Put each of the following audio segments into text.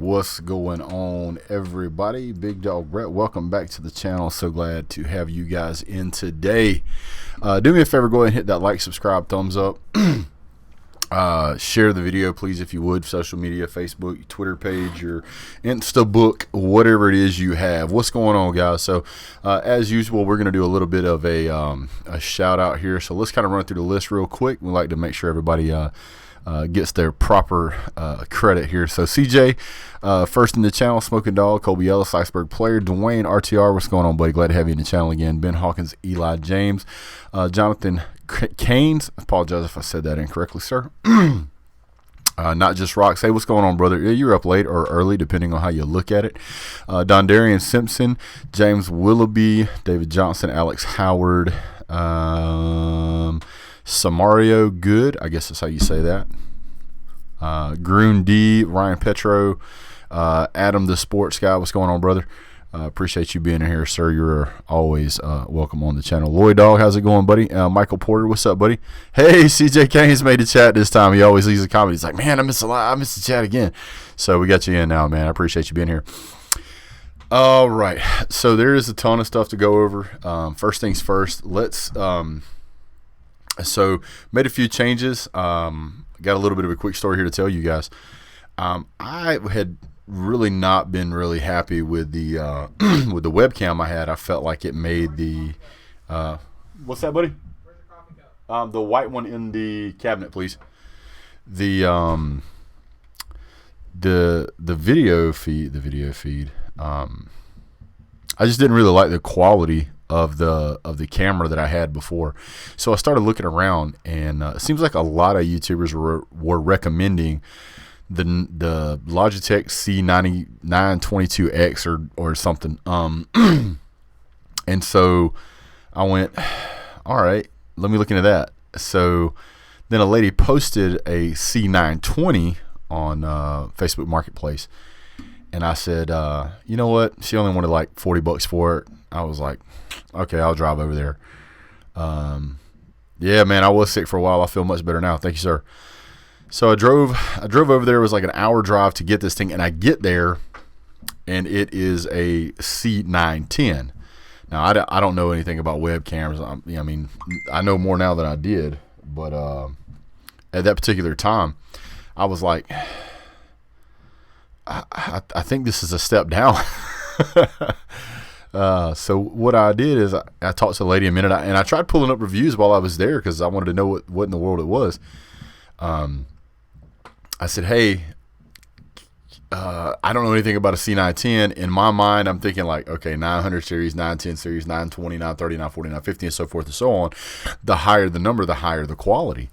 What's going on, everybody? Big Dog Brett, welcome back to the channel. So glad to have you guys in today. Do me a favor, go ahead and hit that like, subscribe, thumbs up. Share the video, please, if you would. Social media, Facebook, your Twitter page, your Insta book, whatever it is you have. What's going on, guys? So as usual, we're going to do a little bit of a shout out here. So let's kind of run through the list real quick. We like to make sure everybody gets their proper credit here. So CJ, first in the channel, Smoking Dog, Colby Ellis, Iceberg Player, Dwayne, RTR, what's going on, buddy? Glad to have you in the channel again. Ben Hawkins, Eli James, Jonathan Keynes, I apologize if I said that incorrectly, sir. Not just rocks. Hey, what's going on, brother? Yeah, you're up late or early, depending on how you look at it. Don Darian Simpson, James Willoughby, David Johnson, Alex Howard, Samario Good, I guess that's how you say that. Groon D, Ryan Petro, Adam the Sports Guy. What's going on, brother? Appreciate you being here, sir. You're always welcome on the channel. Lloyd Dog, how's it going, buddy? Michael Porter, what's up, buddy? Hey, CJ Kane's made a chat this time. He always leaves a comment. He's like, man, I missed the chat again. So we got you in now, man. I appreciate you being here. All right, so there is a ton of stuff to go over. First things first, let's so made a few changes. Got a little bit of a quick story here to tell you guys. I had really not been really happy with the with the webcam I had. I felt like it made the what's that, buddy? Where's your coffee cup? The white one in the cabinet, please. The video feed. I just didn't really like the quality of the camera that I had before, so I started looking around, and it seems like a lot of YouTubers were recommending the Logitech C9922X or something. And so I went, all right, let me look into that. So then a lady posted a C920 on Facebook Marketplace, and I said, you know what? She only wanted like $40 for it. I was like, okay, I'll drive over there. Yeah, man, I was sick for a while. I feel much better now. Thank you, sir. So I drove over there. It was like an hour drive to get this thing, and I get there, and it is a C910. Now, I don't know anything about webcams. I mean, I know more now than I did, but at that particular time, I was like, I think this is a step down. So what I did is I talked to the lady a minute, and I tried pulling up reviews while I was there because I wanted to know what in the world it was. I said, hey, I don't know anything about a C910. In my mind, I'm thinking like, okay, 900 series, 910 series, 920, 930, 940, 950, and so forth and so on. The higher the number, the higher the quality.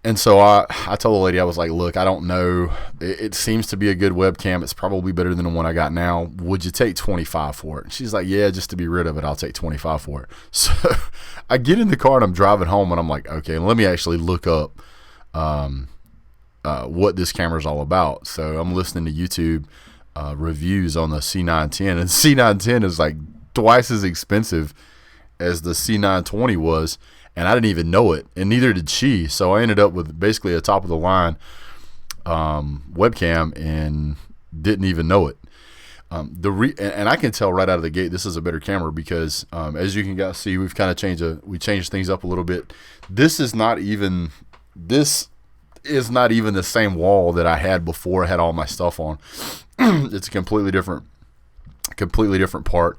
And so I told the lady, I was like, look, I don't know. It seems to be a good webcam. It's probably better than the one I got now. Would you take $25 for it? And she's like, yeah, just to be rid of it, I'll take $25 for it. So I get in the car and I'm driving home, and I'm like, okay, let me actually look up what this camera is all about. So I'm listening to YouTube reviews on the C910, and C910 is like twice as expensive as the C920 was, and I didn't even know it, and neither did she. So I ended up with basically a top of the line webcam and didn't even know it. And I can tell right out of the gate this is a better camera because as you can guys see, we've kind of changed things up a little bit. This is not even the same wall that I had before I had all my stuff on. It's a completely different part.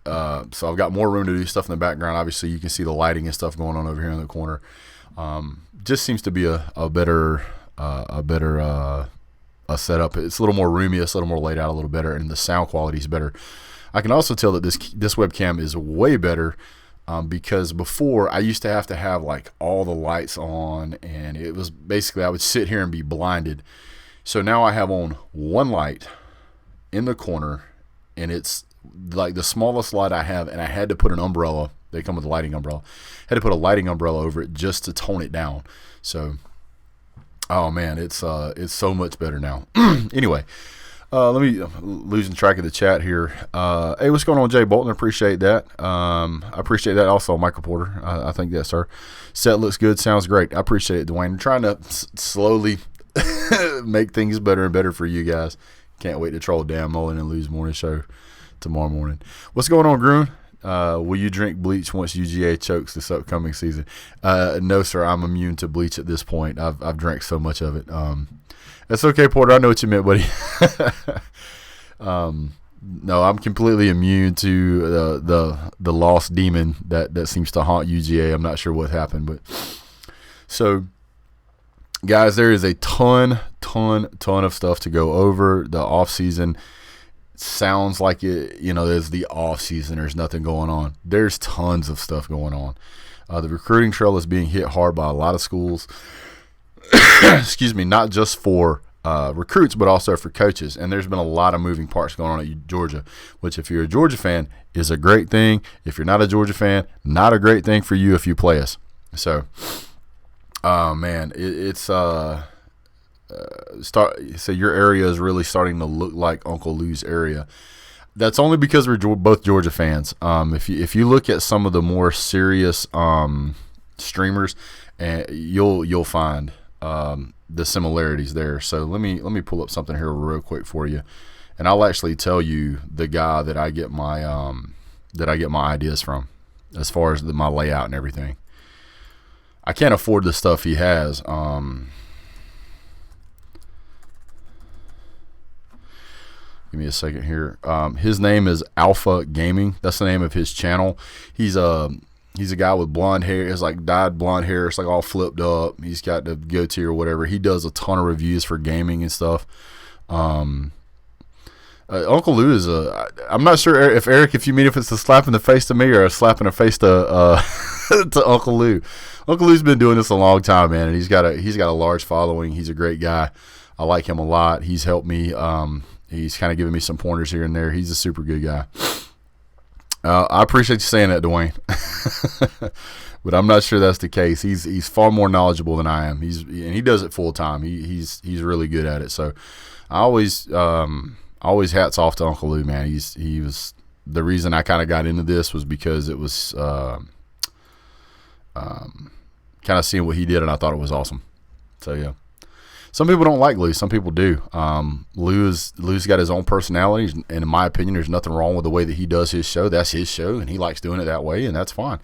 So I've got more room to do stuff in the background. Obviously, you can see the lighting and stuff going on over here in the corner. Just seems to be a better setup. It's a little more roomy. It's a little more laid out, a little better, and the sound quality is better. I can also tell that this webcam is way better. Because before I used to have like all the lights on, and it was basically I would sit here and be blinded. So now I have on one light in the corner, and it's like the smallest light I have, and I had to put an umbrella. They come with a lighting umbrella. Had to put a lighting umbrella over it just to tone it down. So, oh man, it's so much better now. Anyway. Let me losing track of the chat here. Hey, what's going on, Jay Bolton? Appreciate that. I appreciate that also, Michael Porter. I think that, sir. Set looks good. Sounds great. I appreciate it, Dwayne. I'm trying to slowly make things better and better for you guys. Can't wait to troll Dan Mullen and Lou's morning show tomorrow morning. What's going on, Grun? Will you drink bleach once UGA chokes this upcoming season? No, sir. I'm immune to bleach at this point. I've drank so much of it. That's okay, Porter. I know what you meant, buddy. No, I'm completely immune to the lost demon that seems to haunt UGA. I'm not sure what happened, but so guys, there is a ton of stuff to go over. The off season sounds like it, there's the off season. There's nothing going on. There's tons of stuff going on. The recruiting trail is being hit hard by a lot of schools. Excuse me, not just for recruits, but also for coaches. And there's been a lot of moving parts going on at Georgia, which if you're a Georgia fan is a great thing. If you're not a Georgia fan, not a great thing for you if you play us. So, man, so your area is really starting to look like Uncle Lou's area. That's only because we're both Georgia fans. If you look at some of the more serious streamers, you'll find the similarities there. So let me pull up something here real quick for you, and I'll actually tell you the guy that I get my ideas from, as far as my layout and everything. I can't afford the stuff he has. Give me a second here. His name is Alpha Gaming. That's the name of his channel. He's a guy with blonde hair. It's like dyed blonde hair. It's like all flipped up. He's got the goatee or whatever. He does a ton of reviews for gaming and stuff. Uncle Lou is I'm not sure if Eric, if you mean if it's a slap in the face to me or a slap in the face to to Uncle Lou. Uncle Lou's been doing this a long time, man, and he's got a large following. He's a great guy. I like him a lot. He's helped me. He's kind of giving me some pointers here and there. He's a super good guy. I appreciate you saying that, Dwayne. But I'm not sure that's the case. He's far more knowledgeable than I am. And he does it full time. He's really good at it. So I always hats off to Uncle Lou, man. He was the reason I kind of got into this was because it was kind of seeing what he did, and I thought it was awesome. So yeah. Some people don't like Lou. Some people do. Lou's got his own personality, and in my opinion, there's nothing wrong with the way that he does his show. That's his show, and he likes doing it that way, and that's fine.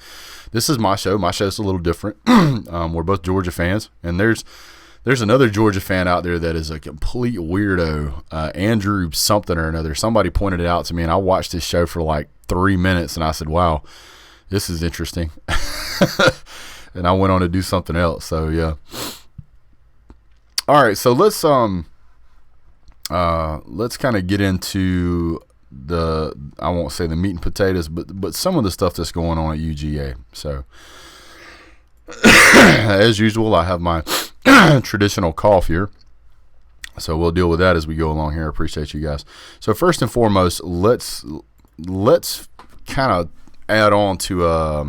This is my show. My show's a little different. We're both Georgia fans, and there's another Georgia fan out there that is a complete weirdo, Andrew something or another. Somebody pointed it out to me, and I watched his show for like 3 minutes, and I said, wow, this is interesting. And I went on to do something else, so yeah. All right, so let's kind of get into I won't say the meat and potatoes, but some of the stuff that's going on at UGA. So as usual, I have my traditional cough here, so we'll deal with that as we go along here. I appreciate you guys. So first and foremost, let's kind of add on to a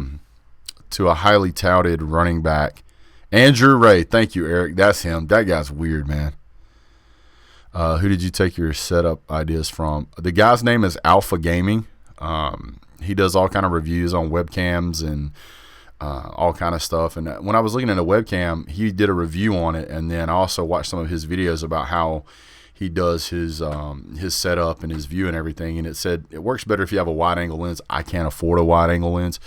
highly touted running back. Andrew Ray, thank you, Eric. That's him. That guy's weird, man. Who did you take your setup ideas from? The guy's name is Alpha Gaming. He does all kind of reviews on webcams and all kind of stuff. And when I was looking at a webcam, he did a review on it, and then I also watched some of his videos about how he does his setup and his view and everything. And it said it works better if you have a wide angle lens. I can't afford a wide angle lens.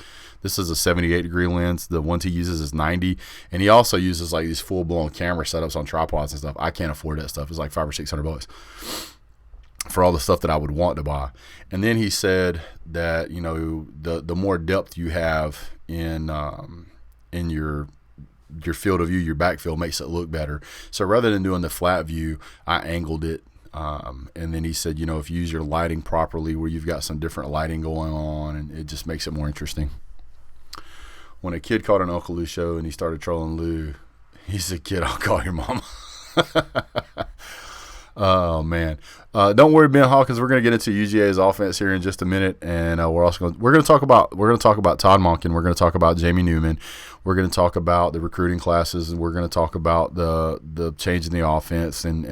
This is a 78-degree lens. The ones he uses is 90, and he also uses like these full-blown camera setups on tripods and stuff. I can't afford that stuff. It's like $500 or $600 for all the stuff that I would want to buy. And then he said that the more depth you have in your field of view, your backfield makes it look better. So rather than doing the flat view, I angled it. And then he said, if you use your lighting properly, where you've got some different lighting going on, and it just makes it more interesting. When a kid called an Uncle Lou show and he started trolling Lou, he said, "Kid, I'll call your mama." Oh man! Don't worry, Ben Hawkins. We're going to get into UGA's offense here in just a minute, and we're going to talk about Todd Monken. We're going to talk about Jamie Newman. We're going to talk about the recruiting classes, and we're going to talk about the change in the offense and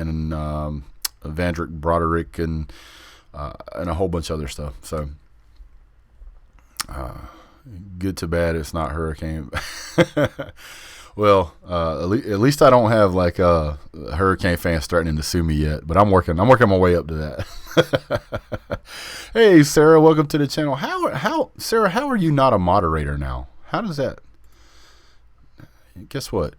Vandrick Broderick and a whole bunch of other stuff. So. Good to bad, it's not hurricane. Well, at least I don't have like Hurricane fans threatening to sue me yet, but I'm working my way up to that. Hey, Sarah, welcome to the channel. Sarah, how are you not a moderator now? How does that? Guess what,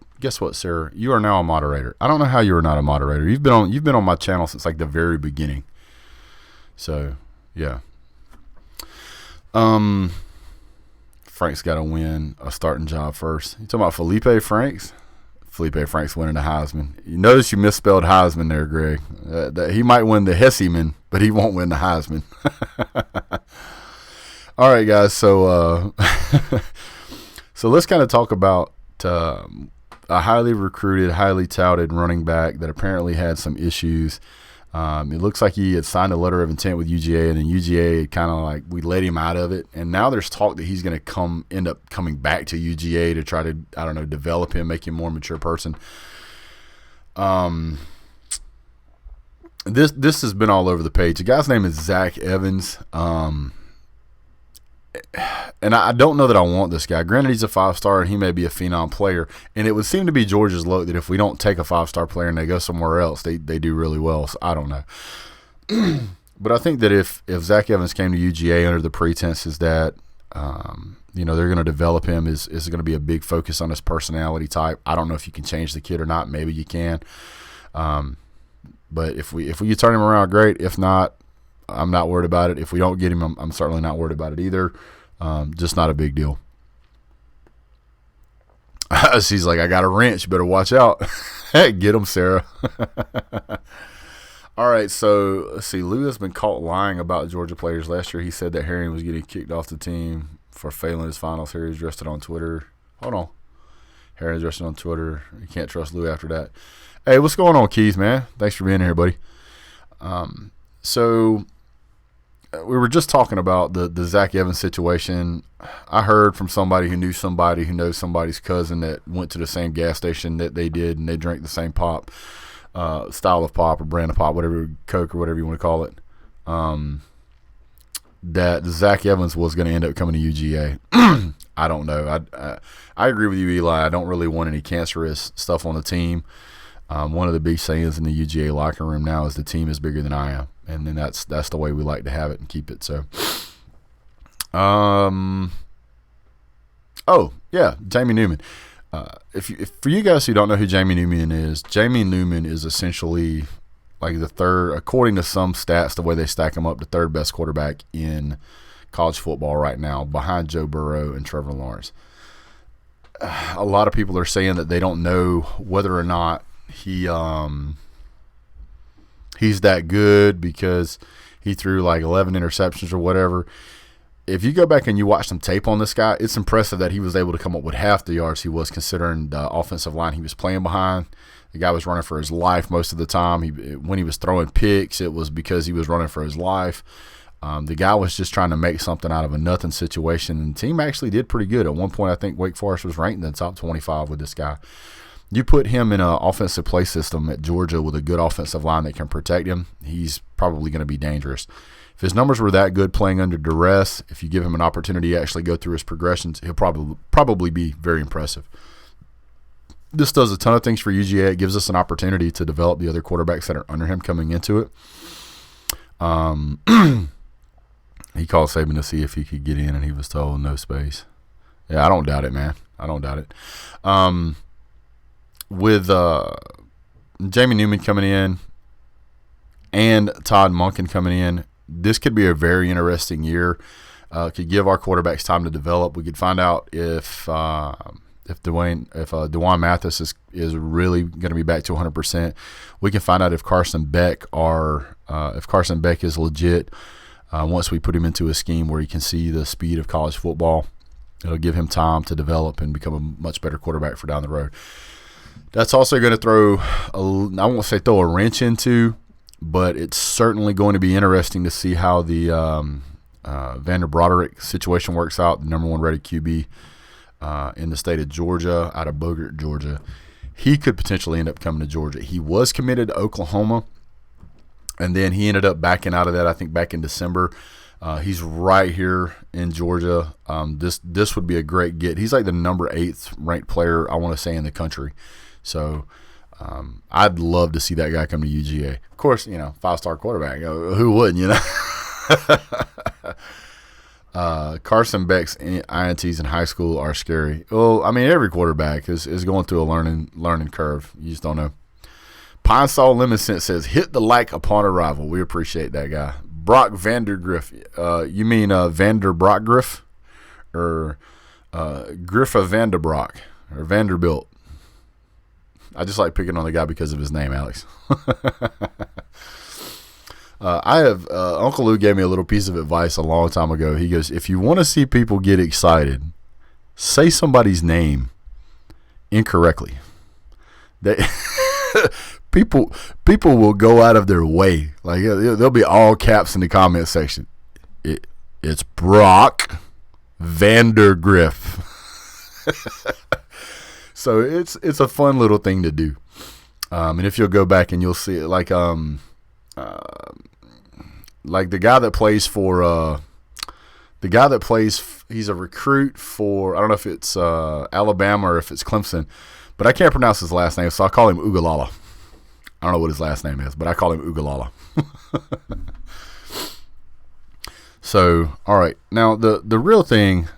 Sarah? You are now a moderator. I don't know how you are not a moderator. You've been on my channel since like the very beginning. So, yeah. Frank's got to win a starting job first. You talking about Felipe Franks? Felipe Franks winning the Heisman. You notice you misspelled Heisman there, Greg. He might win the Hesseman, but he won't win the Heisman. All right, guys. So, so let's kind of talk about a highly recruited, highly touted running back that apparently had some issues. It looks like he had signed a letter of intent with UGA, and then UGA kind of like we let him out of it. And now there's talk that he's going to end up coming back to UGA to try to, I don't know, develop him, make him a more mature person. This has been all over the page. The guy's name is Zack Evans. And I don't know that I want this guy. Granted, he's a 5-star and he may be a phenom player. And it would seem to be Georgia's luck that if we don't take a 5-star player and they go somewhere else, they do really well. So I don't know. But I think that if Zack Evans came to UGA under the pretenses that they're going to develop him, is going to be a big focus on his personality type. I don't know if you can change the kid or not. Maybe you can. But if we turn him around, great. If not, I'm not worried about it. If we don't get him, I'm certainly not worried about it either. Just not a big deal. She's like, I got a wrench. Better watch out. Get him, Sarah. All right, so let's see. Lou has been caught lying about Georgia players. Last year, he said that Herring was getting kicked off the team for failing his final series. Addressed it on Twitter. Hold on. Herring addressed it on Twitter. You can't trust Lou after that. Hey, what's going on, Keith, man? Thanks for being here, buddy. So we were just talking about the Zack Evans situation. I heard from somebody who knew somebody who knows somebody's cousin that went to the same gas station that they did, and they drank the same pop, style of pop or brand of pop, whatever, Coke or whatever you want to call it, that Zack Evans was going to end up coming to UGA. I don't know. I agree with you, Eli. I don't really want any cancerous stuff on the team. One of the big sayings in the UGA locker room now is the team is bigger than I am. And then that's the way we like to have it and keep it. So, oh yeah, Jamie Newman. For you guys who don't know who Jamie Newman is essentially like the third, according to some stats, the way they stack him up, the third best quarterback in college football right now, behind Joe Burrow and Trevor Lawrence. A lot of people are saying that they don't know whether or not he's that good because he threw like 11 interceptions or whatever. If you go back and you watch some tape on this guy, it's impressive that he was able to come up with half the yards he was, considering the offensive line he was playing behind. The guy was running for his life most of the time. When he was throwing picks, it was because he was running for his life. The guy was just trying to make something out of a nothing situation, and the team actually did pretty good. At one point, I think Wake Forest was ranked in the top 25 with this guy. You put him in an offensive play system at Georgia with a good offensive line that can protect him, he's probably going to be dangerous. If his numbers were that good playing under duress, if you give him an opportunity to actually go through his progressions, he'll probably be very impressive. This does a ton of things for UGA. It gives us an opportunity to develop the other quarterbacks that are under him coming into it. He called Saban to see if he could get in, and he was told no space. Yeah, I don't doubt it, man. I don't doubt it. With Jamie Newman coming in and Todd Monken coming in, this could be a very interesting year. Could give our quarterbacks time to develop. We could find out if DeJuan Mathis is really going to be back to 100%. We can find out if Carson Beck is legit. Once we put him into a scheme where he can see the speed of college football, it'll give him time to develop and become a much better quarterback for down the road. That's also going to throw a wrench into, but it's certainly going to be interesting to see how the Vander Broderick situation works out, the number one rated QB in the state of Georgia, out of Bogart, Georgia. He could potentially end up coming to Georgia. He was committed to Oklahoma, and then he ended up backing out of that, I think, back in December. He's right here in Georgia. This would be a great get. He's like the number 8th ranked player, I want to say, in the country. So I'd love to see that guy come to UGA. Of course, 5-star quarterback. Who wouldn't, Carson Beck's INTs in high school are scary. Well, I mean, every quarterback is going through a learning curve. You just don't know. Pine Sol Lemon Scent says, hit the like upon arrival. We appreciate that guy. Brock Vandergriff. You mean Vanderbrockgriff? Or Griffa Vanderbrock? Or Vanderbilt? I just like picking on the guy because of his name, Alex. Uncle Lou gave me a little piece of advice a long time ago. He goes, if you want to see people get excited, say somebody's name incorrectly. People will go out of their way. Like, there'll be all caps in the comment section. It's Brock Vandergriff. So it's a fun little thing to do. And if you'll go back and you'll see it, like the guy that plays for he's a recruit for, I don't know if it's Alabama or if it's Clemson, but I can't pronounce his last name, so I'll call him Ugalala. I don't know what his last name is, but I call him Ugalala. So, all right. Now, the real thing,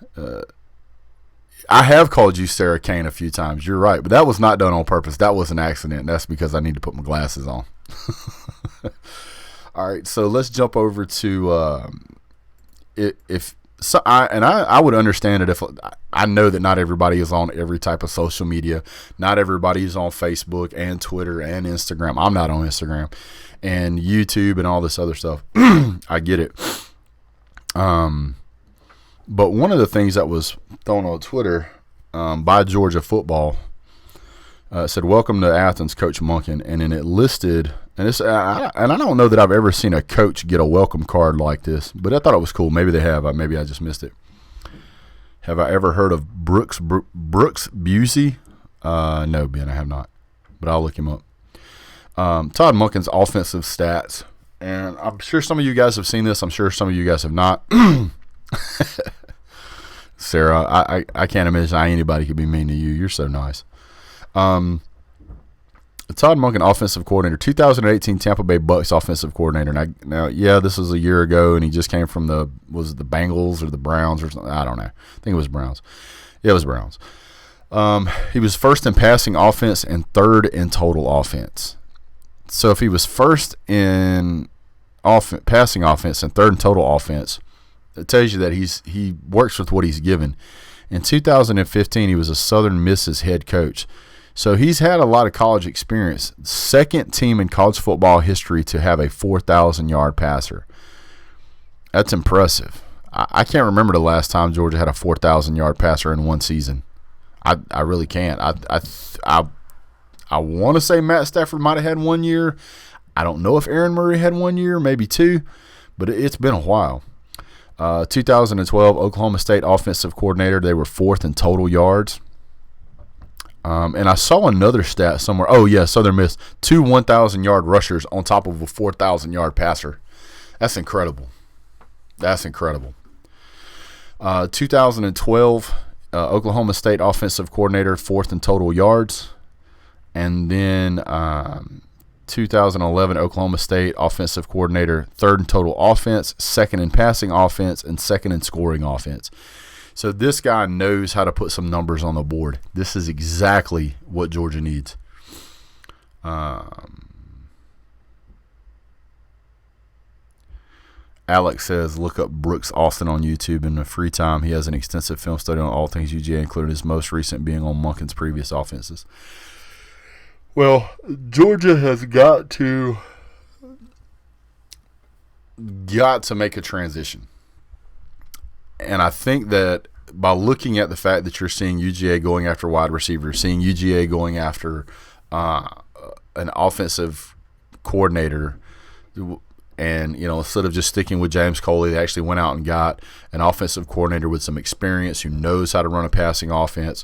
I have called you Sarah Kane a few times. You're right, but that was not done on purpose. That was an accident. That's because I need to put my glasses on. All right, so let's jump over to I would understand it if I know that not everybody is on every type of social media. Not everybody is on Facebook and Twitter and Instagram. I'm not on Instagram and YouTube and all this other stuff. I get it. But one of the things that was thrown on Twitter by Georgia football said, "Welcome to Athens, Coach Monken," and then it listed. And I don't know that I've ever seen a coach get a welcome card like this, but I thought it was cool. Maybe they have. Maybe I just missed it. Have I ever heard of Brooks Busey? No, Ben, I have not, but I'll look him up. Todd Monken's offensive stats, and I'm sure some of you guys have seen this. I'm sure some of you guys have not. Sarah, I can't imagine how anybody could be mean to you. You're so nice. Todd Monken, offensive coordinator, 2018 Tampa Bay Bucks offensive coordinator. Now, this was a year ago, and he just came from the Bengals or the Browns or something? I don't know. I think it was Browns. Yeah, it was Browns. He was first in passing offense and third in total offense. So if he was first in passing offense and third in total offense, it tells you that he works with what he's given. In 2015, he was a Southern Miss's head coach. So he's had a lot of college experience. Second team in college football history to have a 4,000-yard passer. That's impressive. I can't remember the last time Georgia had a 4,000-yard passer in one season. I really can't. I want to say Matt Stafford might have had 1 year. I don't know if Aaron Murray had 1 year, maybe 2, but it's been a while. 2012 Oklahoma State offensive coordinator. They were 4th in total yards. And I saw another stat somewhere. Oh, yeah, Southern Miss. 2 1,000-yard rushers on top of a 4,000-yard passer. That's incredible. 2012, Oklahoma State offensive coordinator, 4th in total yards. And then 2011, Oklahoma State offensive coordinator, 3rd in total offense, 2nd in passing offense, and 2nd in scoring offense. So this guy knows how to put some numbers on the board. This is exactly what Georgia needs. Alex says, look up Brooks Austin on YouTube in the free time. He has an extensive film study on all things UGA, including his most recent being on Monken's previous offenses. Well, Georgia has got to make a transition. And I think that by looking at the fact that you're seeing UGA going after wide receivers, seeing UGA going after an offensive coordinator, and instead of just sticking with James Coley, they actually went out and got an offensive coordinator with some experience who knows how to run a passing offense,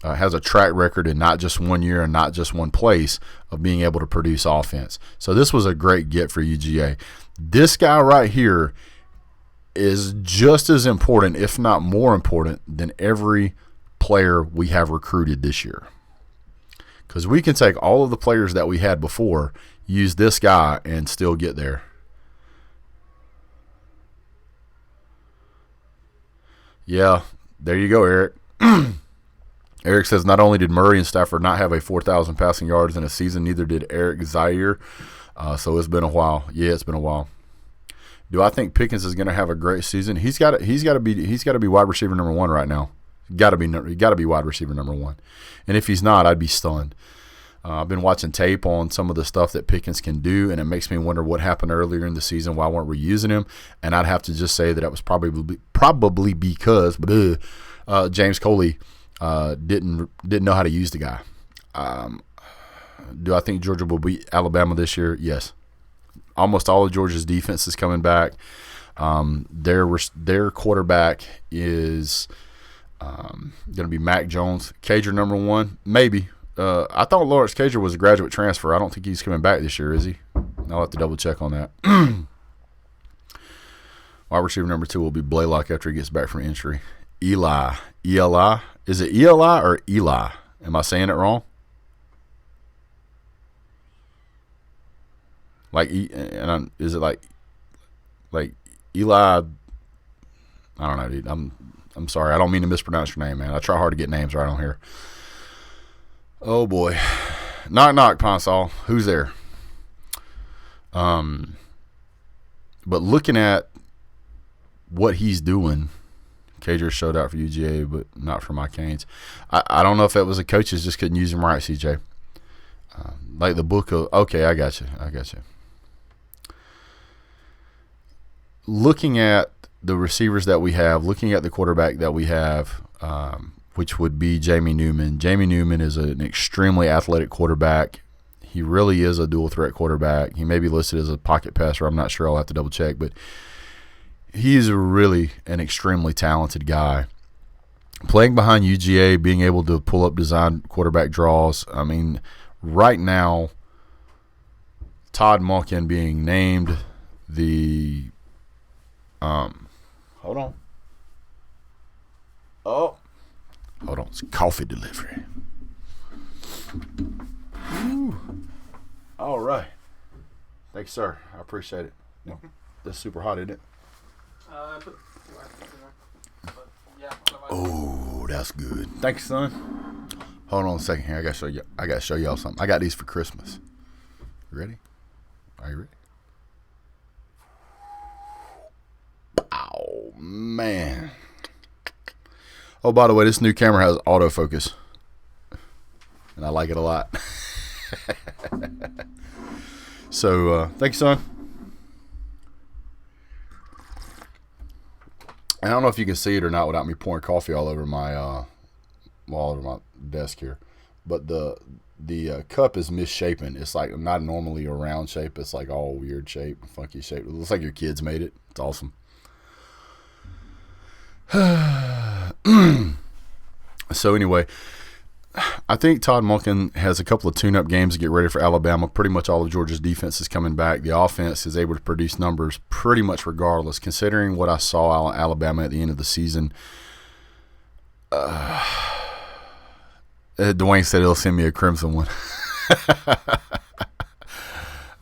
has a track record in not just 1 year and not just one place of being able to produce offense. So this was a great get for UGA. This guy right here is just as important, if not more important, than every player we have recruited this year. Because we can take all of the players that we had before, use this guy, and still get there. Yeah, there you go, Eric. Eric says, not only did Murray and Stafford not have a 4,000 passing yards in a season, neither did Eric Zaire. So it's been a while. Yeah, it's been a while. Do I think Pickens is going to have a great season? He's got to be wide receiver number one right now. Got to be wide receiver number one. And if he's not, I'd be stunned. I've been watching tape on some of the stuff that Pickens can do, and it makes me wonder what happened earlier in the season. Why weren't we using him? And I'd have to just say that it was probably because James Coley didn't know how to use the guy. Do I think Georgia will beat Alabama this year? Yes. Almost all of Georgia's defense is coming back. Their quarterback is going to be Mac Jones. Cager number one, maybe. I thought Lawrence Cager was a graduate transfer. I don't think he's coming back this year, is he? I'll have to double check on that. Wide receiver number two will be Blaylock after he gets back from injury. Eli. Is it Eli or Eli? Am I saying it wrong? Is it like Eli? I don't know, dude. I'm sorry. I don't mean to mispronounce your name, man. I try hard to get names right on here. Oh boy, knock knock, Ponsall. Who's there? But looking at what he's doing, Cager showed out for UGA, but not for my Canes. I don't know if that was the coaches just couldn't use him right, CJ. Like the book of, okay, I got you. Looking at the receivers that we have, looking at the quarterback that we have, which would be Jamie Newman. Jamie Newman is an extremely athletic quarterback. He really is a dual threat quarterback. He may be listed as a pocket passer. I'm not sure. I'll have to double check, but he's really an extremely talented guy. Playing behind UGA, being able to pull up design quarterback draws. I mean, right now, Todd Monken being named the hold on. It's coffee delivery. Ooh. All right. Thanks, sir. I appreciate it. No, that's super hot, isn't it? Oh, that's good. Thanks, son. Hold on a second here. I gotta show y'all something. I got these for Christmas. You ready? Are you ready? Oh man. Oh, by the way, this new camera has autofocus, and I like it a lot. So, thanks, son. I don't know if you can see it or not without me pouring coffee all over my desk here, but the cup is misshapen. It's like not normally a round shape. It's like all weird shape, funky shape. It looks like your kids made it. It's awesome. So anyway, I think Todd Monken has a couple of tune-up games to get ready for Alabama. Pretty much all of Georgia's defense is coming back. The offense is able to produce numbers pretty much regardless. Considering what I saw Alabama at the end of the season, Dwayne said he'll send me a crimson one.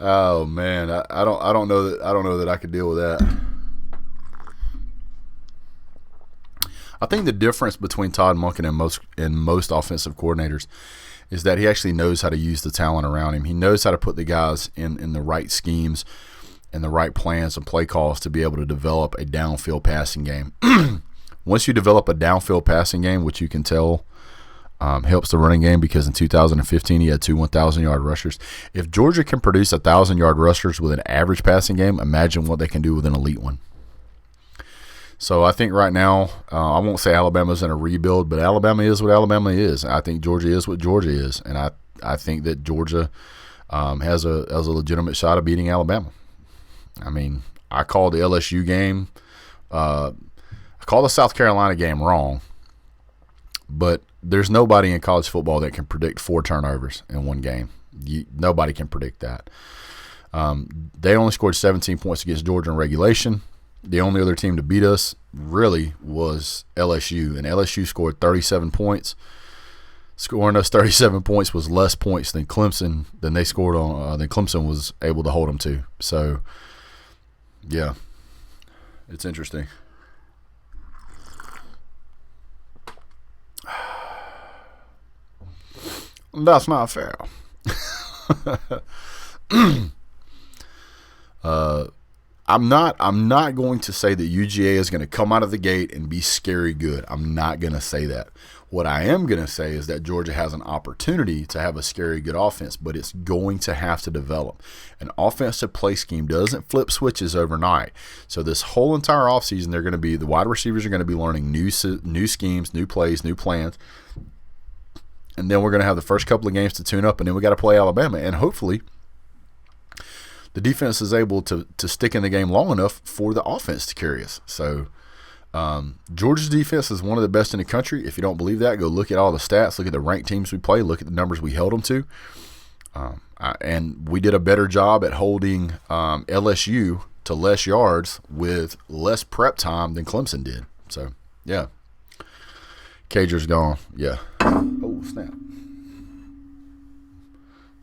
Oh man, I don't know that I could deal with that. I think the difference between Todd Monken and most offensive coordinators is that he actually knows how to use the talent around him. He knows how to put the guys in the right schemes and the right plans and play calls to be able to develop a downfield passing game. Once you develop a downfield passing game, which you can tell helps the running game, because in 2015 he had 2 1,000-yard rushers. If Georgia can produce 1,000-yard rushers with an average passing game, imagine what they can do with an elite one. So I think right now, I won't say Alabama's in a rebuild, but Alabama is what Alabama is. I think Georgia is what Georgia is, and I think that Georgia has a legitimate shot of beating Alabama. I mean, I called the LSU game, I called the South Carolina game wrong, but there's nobody in college football that can predict 4 turnovers in one game. Nobody can predict that. They only scored 17 points against Georgia in regulation. The only other team to beat us really was LSU, and LSU scored 37 points. Scoring us 37 points was less points than Clemson than they scored on than Clemson was able to hold them to. So, yeah, it's interesting. That's not fair. I'm not going to say that UGA is going to come out of the gate and be scary good. I'm not going to say that. What I am going to say is that Georgia has an opportunity to have a scary good offense, but it's going to have to develop. An offensive play scheme doesn't flip switches overnight. So this whole entire offseason, the wide receivers are going to be learning new schemes, new plays, new plans. And then we're going to have the first couple of games to tune up, and then we got to play Alabama. And hopefully the defense is able to stick in the game long enough for the offense to carry us. So Georgia's defense is one of the best in the country. If you don't believe that, go look at all the stats, look at the ranked teams we play, look at the numbers we held them to. And we did a better job at holding LSU to less yards with less prep time than Clemson did. So, yeah. Cager's gone. Yeah. Oh, snap.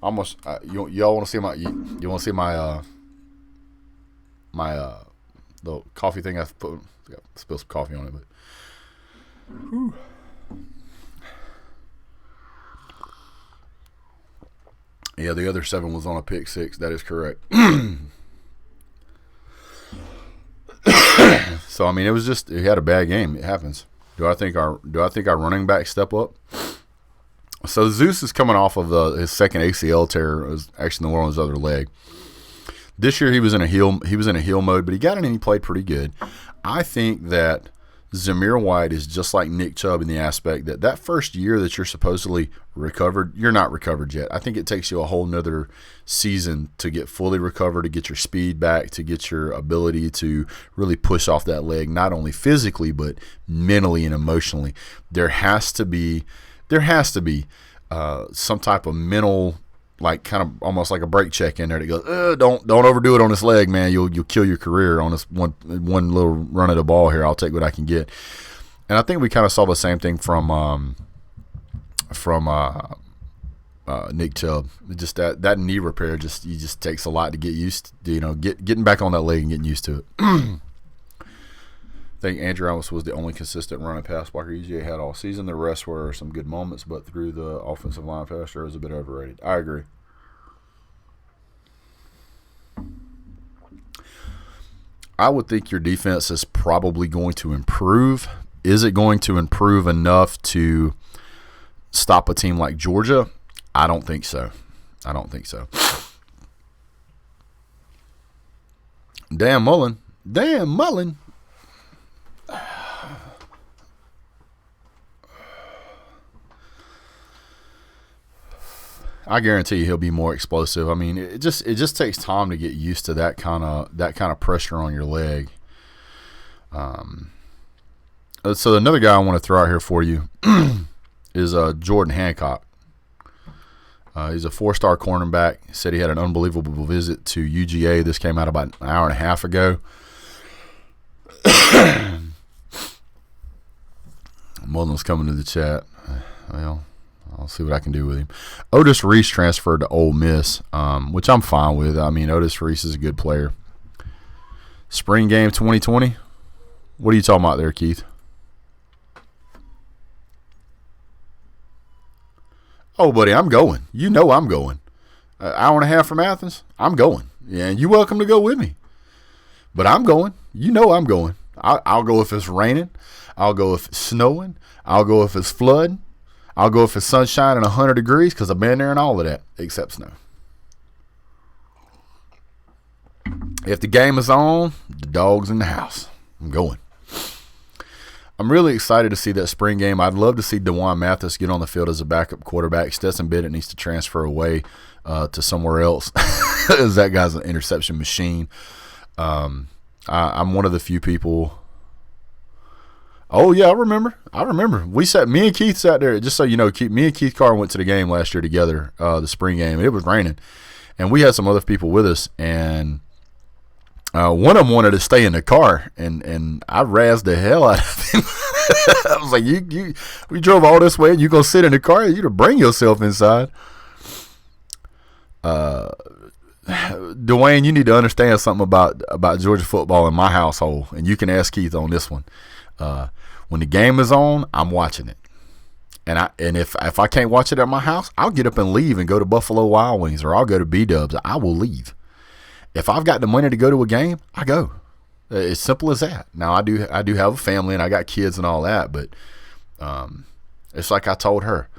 Almost. Y'all want to see my? You want to see my? The coffee thing I put. Spilled some coffee on it, but. Whew. Yeah, the other 7 was on a pick 6. That is correct. So I mean, he had a bad game. It happens. Do I think our running back step up? So Zeus is coming off of his second ACL tear. It was actually on his other leg. This year he was in a heel mode, but he got in and he played pretty good. I think that Zamir White is just like Nick Chubb in the aspect that first year that you're supposedly recovered, you're not recovered yet. I think it takes you a whole nother season to get fully recovered, to get your speed back, to get your ability to really push off that leg, not only physically but mentally and emotionally. There has to be some type of mental, like kind of almost like a brake check in there that goes, don't overdo it on this leg, man. You'll kill your career on this one little run of the ball here. I'll take what I can get. And I think we kind of saw the same thing from Nick Chubb. Just that knee repair just takes a lot to get used to, getting back on that leg and getting used to it. I think Andrew Amos was the only consistent running pass blocker UGA had all season. The rest were some good moments, but through the offensive line pass rush was a bit overrated. I agree. I would think your defense is probably going to improve. Is it going to improve enough to stop a team like Georgia? I don't think so. Damn Mullen. I guarantee you he'll be more explosive. I mean, it just takes time to get used to that kind of pressure on your leg. So another guy I want to throw out here for you is Jordan Hancock. He's a 4-star cornerback. He said he had an unbelievable visit to UGA. This came out about an hour and a half ago. Mullen's coming to the chat. Well, I'll see what I can do with him. Otis Reese transferred to Ole Miss, which I'm fine with. I mean, Otis Reese is a good player. Spring game 2020? What are you talking about there, Keith? Oh, buddy, I'm going. You know I'm going. An hour and a half from Athens? I'm going. Yeah, and you're welcome to go with me. But I'm going. You know I'm going. I'll go if it's raining. I'll go if it's snowing. I'll go if it's flooding. I'll go if it's sunshine and 100 degrees because I've been there and all of that, except snow. If the game is on, the dog's in the house. I'm going. I'm really excited to see that spring game. I'd love to see DeJuan Mathis get on the field as a backup quarterback. Stetson Bennett needs to transfer away to somewhere else. That guy's an interception machine. I'm one of the few people. Oh, yeah, I remember. Me and Keith sat there. Just so you know, me and Keith Carr went to the game last year together, the spring game. It was raining. And we had some other people with us. And One of them wanted to stay in the car, and I razzed the hell out of him. I was like, we drove all this way, and you gonna sit in the car? You to bring yourself inside. Dwayne, you need to understand something about Georgia football in my household, and you can ask Keith on this one. When the game is on, I'm watching it, and if I can't watch it at my house, I'll get up and leave and go to Buffalo Wild Wings, or I'll go to B-Dubs. I will leave. If I've got the money to go to a game, I go. It's simple as that. Now I do have a family and I got kids and all that, but it's like I told her,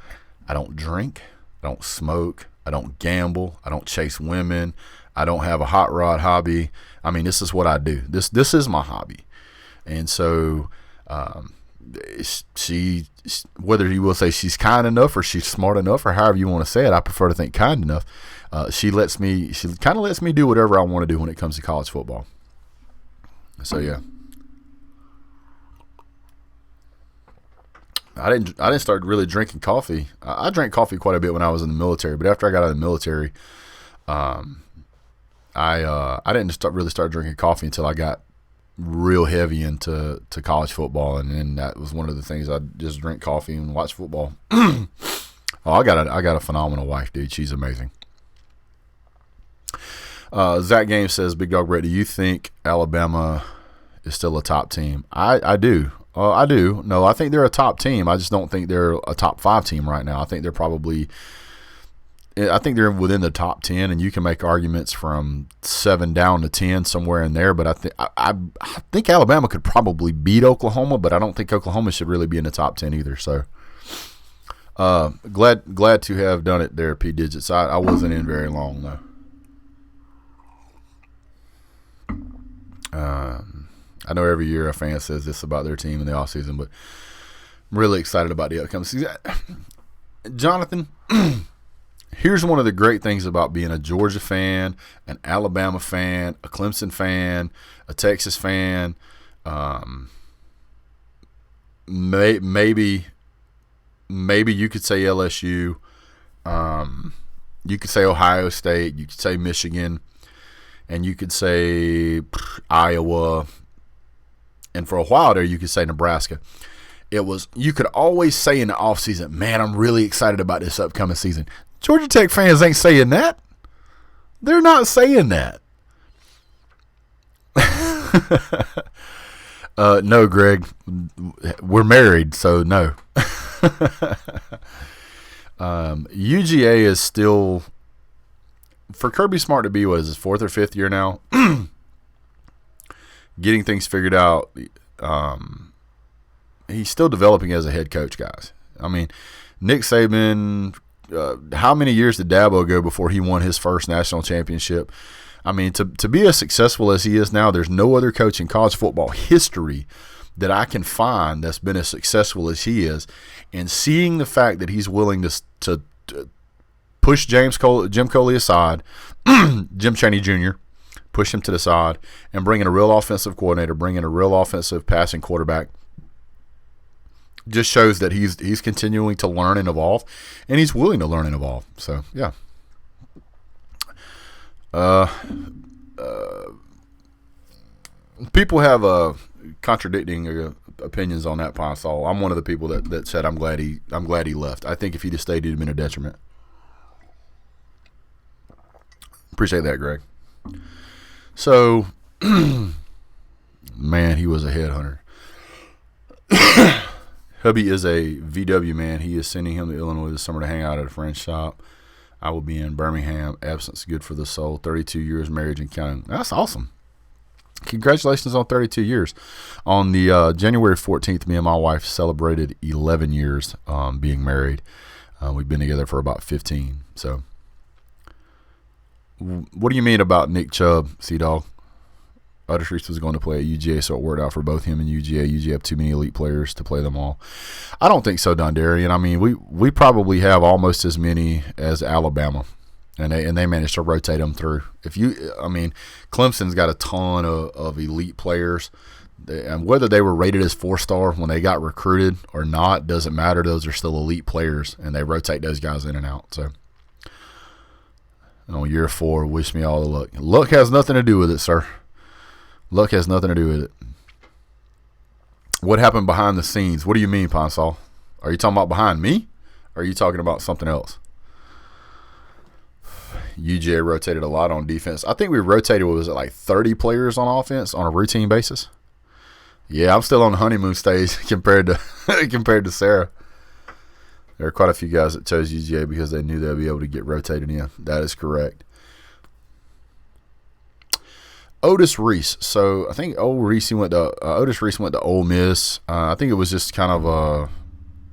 I don't drink, I don't smoke, I don't gamble, I don't chase women, I don't have a hot rod hobby. I mean, this is what I do. This is my hobby, and so she, whether you will say she's kind enough or she's smart enough or however you want to say it, I prefer to think kind enough. She kind of lets me do whatever I want to do when it comes to college football. So yeah, I didn't start really drinking coffee. I drank coffee quite a bit when I was in the military, but after I got out of the military, I didn't really start drinking coffee until I got real heavy into college football, and then that was one of the things. I just drink coffee and watch football. Oh, I got a phenomenal wife, dude. She's amazing. Zack Game says, Big Dog Brett, do you think Alabama is still a top team? I do. I do. No, I think they're a top team. I just don't think they're a top 5 team right now. I think they're within the top 10, and you can make arguments from 7 down to 10, somewhere in there. But I think Alabama could probably beat Oklahoma, but I don't think Oklahoma should really be in the top 10 either. So glad to have done it there, P Digits. I wasn't in very long though. I know every year a fan says this about their team in the offseason, but I'm really excited about the upcoming season. Jonathan, here's one of the great things about being a Georgia fan, an Alabama fan, a Clemson fan, a Texas fan, maybe you could say LSU, you could say Ohio State, you could say Michigan, and you could say Iowa, and for a while there you could say Nebraska. You could always say in the offseason, man, I'm really excited about this upcoming season. Georgia Tech fans ain't saying that. They're not saying that. No, Greg, we're married, so no. UGA is still, for Kirby Smart to be, what is his 4th or 5th year now, getting things figured out. He's still developing as a head coach, guys. I mean, Nick Saban, how many years did Dabo go before he won his first national championship? I mean, to be as successful as he is now, there's no other coach in college football history that I can find that's been as successful as he is. And seeing the fact that he's willing to push Jim Coley aside, Jim Chaney Jr., push him to the side, and bring in a real offensive coordinator, bring in a real offensive passing quarterback, just shows that he's continuing to learn and evolve, and he's willing to learn and evolve. So, yeah. People have contradicting opinions on that Pine Sol. I'm one of the people that said I'm glad he left. I think if he'd have stayed, he'd have been a detriment. Appreciate that, Greg. So, man, he was a headhunter. Hubby is a VW man. He is sending him to Illinois this summer to hang out at a friend's shop. I will be in Birmingham. Absence good for the soul. 32 years marriage and counting. That's awesome. Congratulations on 32 years. On the January 14th, me and my wife celebrated 11 years being married. We've been together for about 15. So, what do you mean about Nick Chubb, C-Dog? Utterstreets was going to play at UGA, so it worked out for both him and UGA. UGA have too many elite players to play them all. I don't think so, Dondarian. I mean, we probably have almost as many as Alabama, and they managed to rotate them through. Clemson's got a ton of elite players, and whether they were rated as 4-star when they got recruited or not doesn't matter. Those are still elite players, and they rotate those guys in and out. So, on year 4, wish me all the luck. Luck has nothing to do with it, sir. Luck has nothing to do with it. What happened behind the scenes? What do you mean, Ponsal? Are you talking about behind me? Or are you talking about something else? UGA rotated a lot on defense. I think we rotated, was it like 30 players on offense on a routine basis? Yeah, I'm still on the honeymoon stage compared to Sarah. There are quite a few guys that chose UGA because they knew they'd be able to get rotated in. That is correct. Otis Reese. So I think Otis Reese went to Ole Miss. I think it was just kind of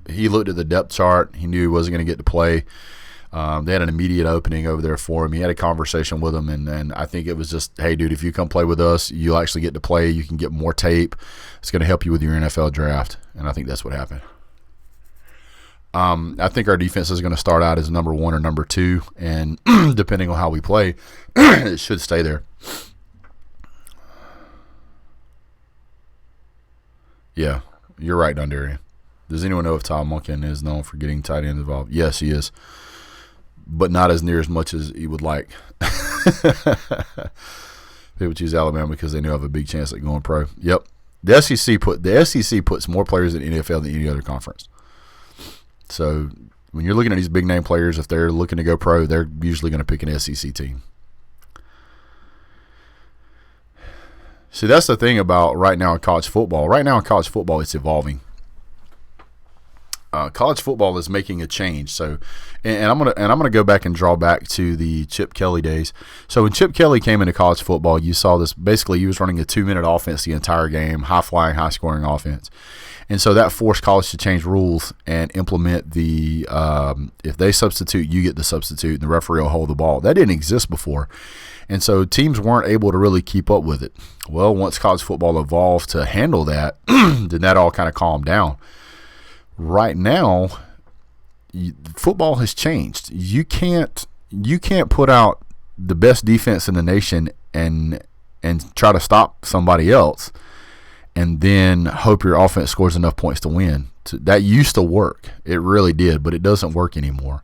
he looked at the depth chart. He knew he wasn't going to get to play. They had an immediate opening over there for him. He had a conversation with him, and I think it was just, hey, dude, if you come play with us, you'll actually get to play. You can get more tape. It's going to help you with your NFL draft, and I think that's what happened. I think our defense is going to start out as number 1 or number 2, and depending on how we play, it should stay there. Yeah, you're right, Dundarian. Does anyone know if Todd Monken is known for getting tight ends involved? Yes, he is, but not as near as much as he would like. People choose Alabama because they know have a big chance at going pro. Yep, the SEC puts more players in the NFL than any other conference. So when you're looking at these big name players, if they're looking to go pro, they're usually going to pick an SEC team. See, that's the thing about right now in college football. Right now in college football, it's evolving. College football is making a change. So, and I'm gonna go back and draw back to the Chip Kelly days. So when Chip Kelly came into college football, you saw this. Basically, he was running a 2-minute offense the entire game, high flying, high scoring offense. And so that forced college to change rules and implement the if they substitute, you get the substitute, and the referee will hold the ball. That didn't exist before. And so teams weren't able to really keep up with it. Well, once college football evolved to handle that, then that all kind of calmed down. Right now, football has changed. You can't put out the best defense in the nation and try to stop somebody else and then hope your offense scores enough points to win. That used to work. It really did, but it doesn't work anymore.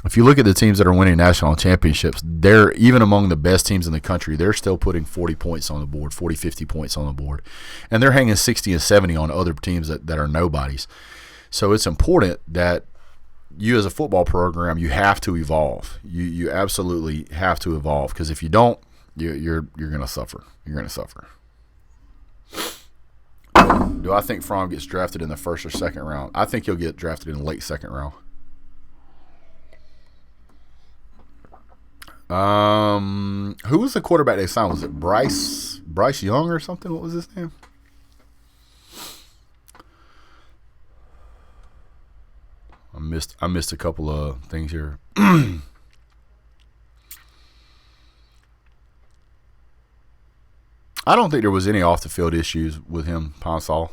If you look at the teams that are winning national championships, they're even among the best teams in the country. They're still putting 40 points on the board, 40, 50 points on the board. And they're hanging 60 and 70 on other teams that are nobodies. So it's important that you as a football program, you have to evolve. You absolutely have to evolve, because if you don't, you're going to suffer. You're going to suffer. Do I think Fromm gets drafted in the first or second round? I think he'll get drafted in the late second round. Who was the quarterback they signed? Was it Bryce Young or something? What was his name? I missed a couple of things here. I don't think there was any off the field issues with him, Ponsal.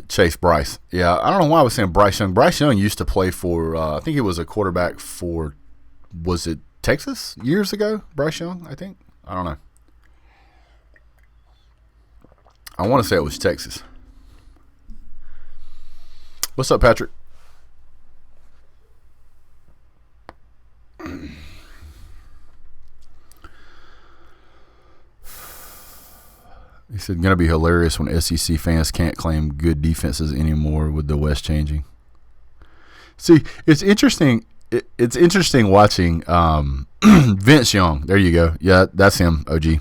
Chase Bryce. Yeah, I don't know why I was saying Bryce Young. Bryce Young used to play for, I think he was a quarterback for, was it Texas years ago? Bryce Young, I think. I don't know. I want to say it was Texas. What's up, Patrick? He said, going to be hilarious when SEC fans can't claim good defenses anymore with the West changing. See, it's interesting. It's interesting watching Vince Young. There you go. Yeah, that's him, OG.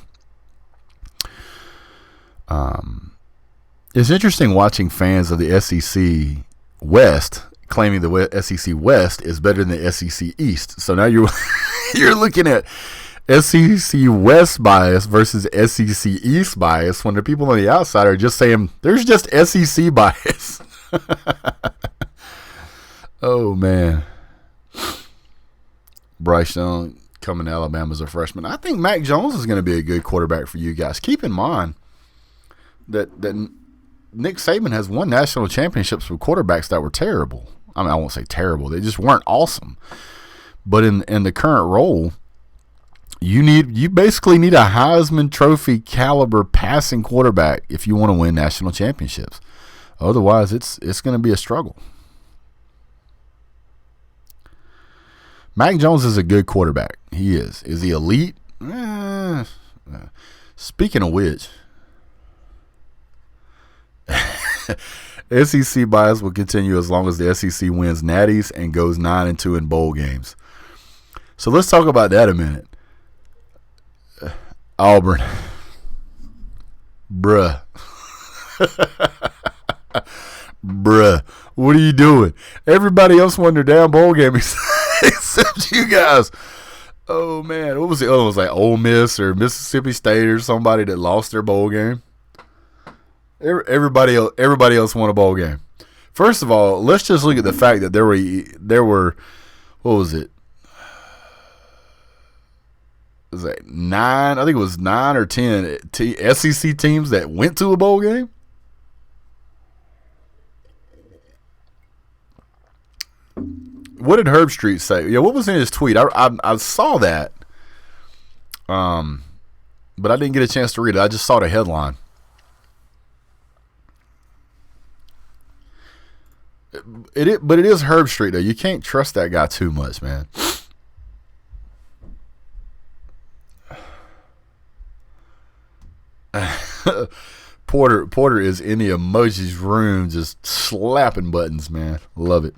It's interesting watching fans of the SEC West claiming the SEC West is better than the SEC East. So now you're looking at SEC West bias versus SEC East bias when the people on the outside are just saying there's just SEC bias. Oh, man. Bryce Young coming to Alabama as a freshman. I think Mac Jones is going to be a good quarterback for you guys. Keep in mind that Nick Saban has won national championships with quarterbacks that were terrible. I mean, I won't say terrible. They just weren't awesome. But in the current role, you basically need a Heisman Trophy caliber passing quarterback if you want to win national championships. Otherwise, it's going to be a struggle. Mac Jones is a good quarterback. He is. Is he elite? Speaking of which, SEC bias will continue as long as the SEC wins natties and goes 9-2 in bowl games. So let's talk about that a minute. Auburn. Bruh. Bruh. What are you doing? Everybody else won their damn bowl game except you guys. Oh, man. What was it? Oh, it was like Ole Miss or Mississippi State or somebody that lost their bowl game. Everybody else won a bowl game. First of all, let's just look at the fact that there were what was it? Was it 9? I think it was 9 or 10 SEC teams that went to a bowl game. What did Herb Street say? Yeah, what was in his tweet? I saw that, but I didn't get a chance to read it. I just saw the headline. But it is Herb Street, though. You can't trust that guy too much, man. Porter is in the emojis room just slapping buttons, man. Love it.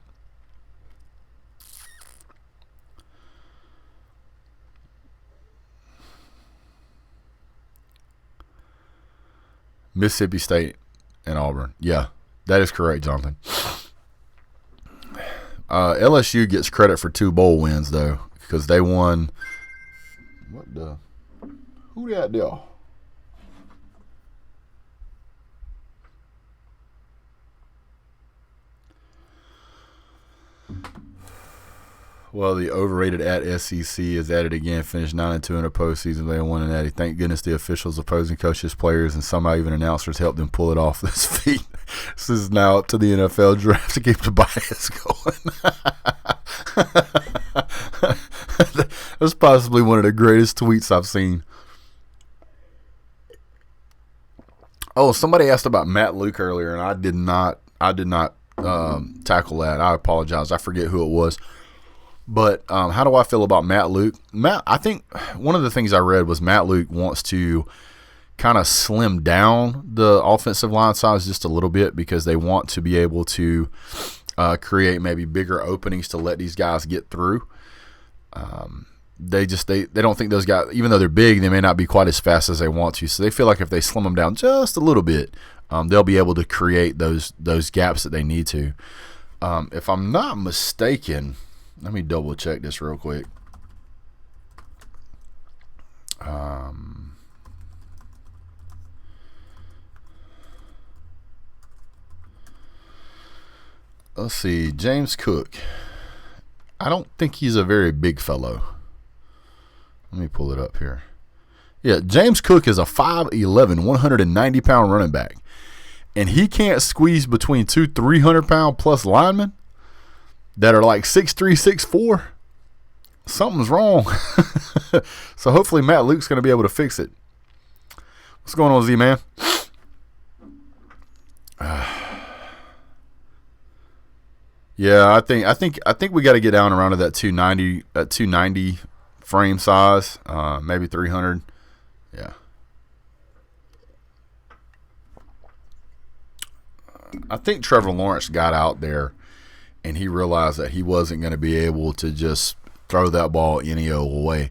Mississippi State and Auburn. Yeah, that is correct, Jonathan. LSU gets credit for 2 bowl wins, though, because they won. What the? Who that there? Well, the overrated at SEC is at it again. Finished 9-2 in the postseason. They won an Natty. Thank goodness the officials, opposing coaches, players, and somehow even announcers helped them pull it off this feat. This is now up to the NFL draft to keep the bias going. That's possibly one of the greatest tweets I've seen. Oh, somebody asked about Matt Luke earlier, and I did not tackle that. I apologize. I forget who it was. But how do I feel about Matt Luke? I think one of the things I read was Matt Luke wants to kind of slim down the offensive line size just a little bit because they want to be able to create maybe bigger openings to let these guys get through. They don't think those guys, even though they're big, they may not be quite as fast as they want to. So they feel like if they slim them down just a little bit, they'll be able to create those gaps that they need to. If I'm not mistaken, let me double check this real quick. Let's see. James Cook. I don't think he's a very big fellow. Let me pull it up here. Yeah, James Cook is a 5'11", 190-pound running back. And he can't squeeze between 2 300-pound plus linemen that are like 6'3", 6'4". Something's wrong. So hopefully Matt Luke's going to be able to fix it. What's going on, Z-Man? Yeah, I think we got to get down around to that 290 frame size, maybe 300. Yeah. I think Trevor Lawrence got out there and he realized that he wasn't going to be able to just throw that ball any old way.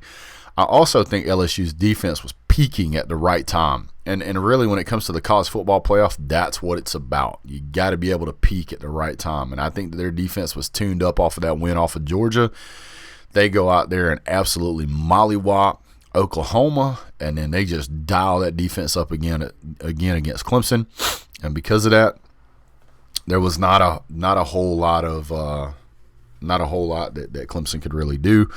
I also think LSU's defense was peaking at the right time. And really, when it comes to the college football playoff, that's what it's about. You got to be able to peak at the right time. And I think that their defense was tuned up off of that win off of Georgia. They go out there and absolutely mollywop Oklahoma, and then they just dial that defense up again against Clemson. And because of that, there was not a whole lot that Clemson could really do.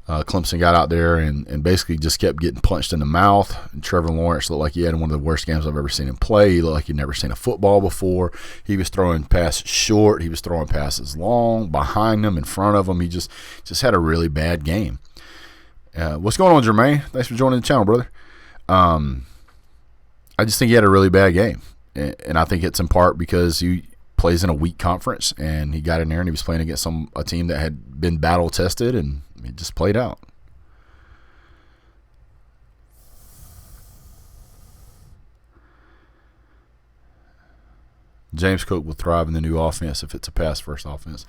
Clemson got out there and basically just kept getting punched in the mouth. And Trevor Lawrence looked like he had one of the worst games I've ever seen him play. He looked like he'd never seen a football before. He was throwing passes short. He was throwing passes long, behind him, in front of him. He just had a really bad game. What's going on, Jermaine? Thanks for joining the channel, brother. I just think he had a really bad game. And I think it's in part because plays in a weak conference, and he got in there and he was playing against a team that had been battle tested, and he just played out. James Cook will thrive in the new offense if it's a pass-first offense.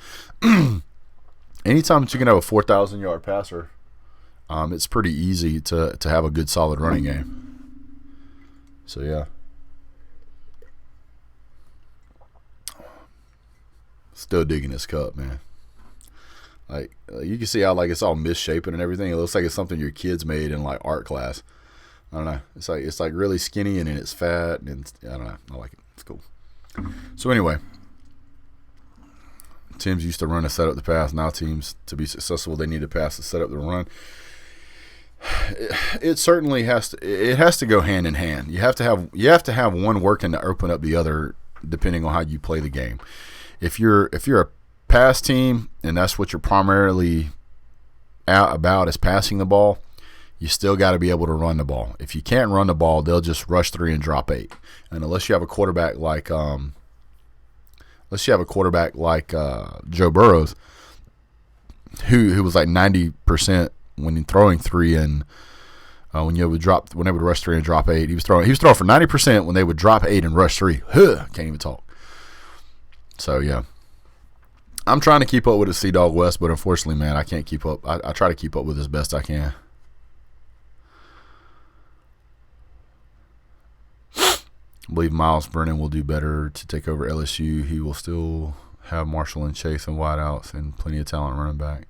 Anytime that you can have a 4,000-yard passer, it's pretty easy to have a good, solid running game. So, yeah. Still digging this cup, man. Like, you can see how, like, it's all misshapen and everything. It looks like it's something your kids made in, like, art class. I don't know. It's like really skinny, and then it's fat, and I don't know. I like it. It's cool. So anyway, teams used to run to set up the pass. Now teams, to be successful, they need to pass to set up the run. It certainly has to. It has to go hand in hand. You have to have one working to open up the other, depending on how you play the game. If you're a pass team and that's what you're primarily out about is passing the ball, you still got to be able to run the ball. If you can't run the ball, they'll just rush 3 and drop 8. And unless you have a quarterback like Joe Burrows, who was like 90% when throwing 3 and when they would rush 3 and drop 8, he was throwing for 90% when they would drop 8 and rush 3. Can't even talk. So yeah, I'm trying to keep up with the Sea Dog West, but unfortunately, man, I can't keep up. I try to keep up with as best I can. I believe Miles Brennan will do better to take over LSU. He will still have Marshall and Chase and wideouts and plenty of talent running back.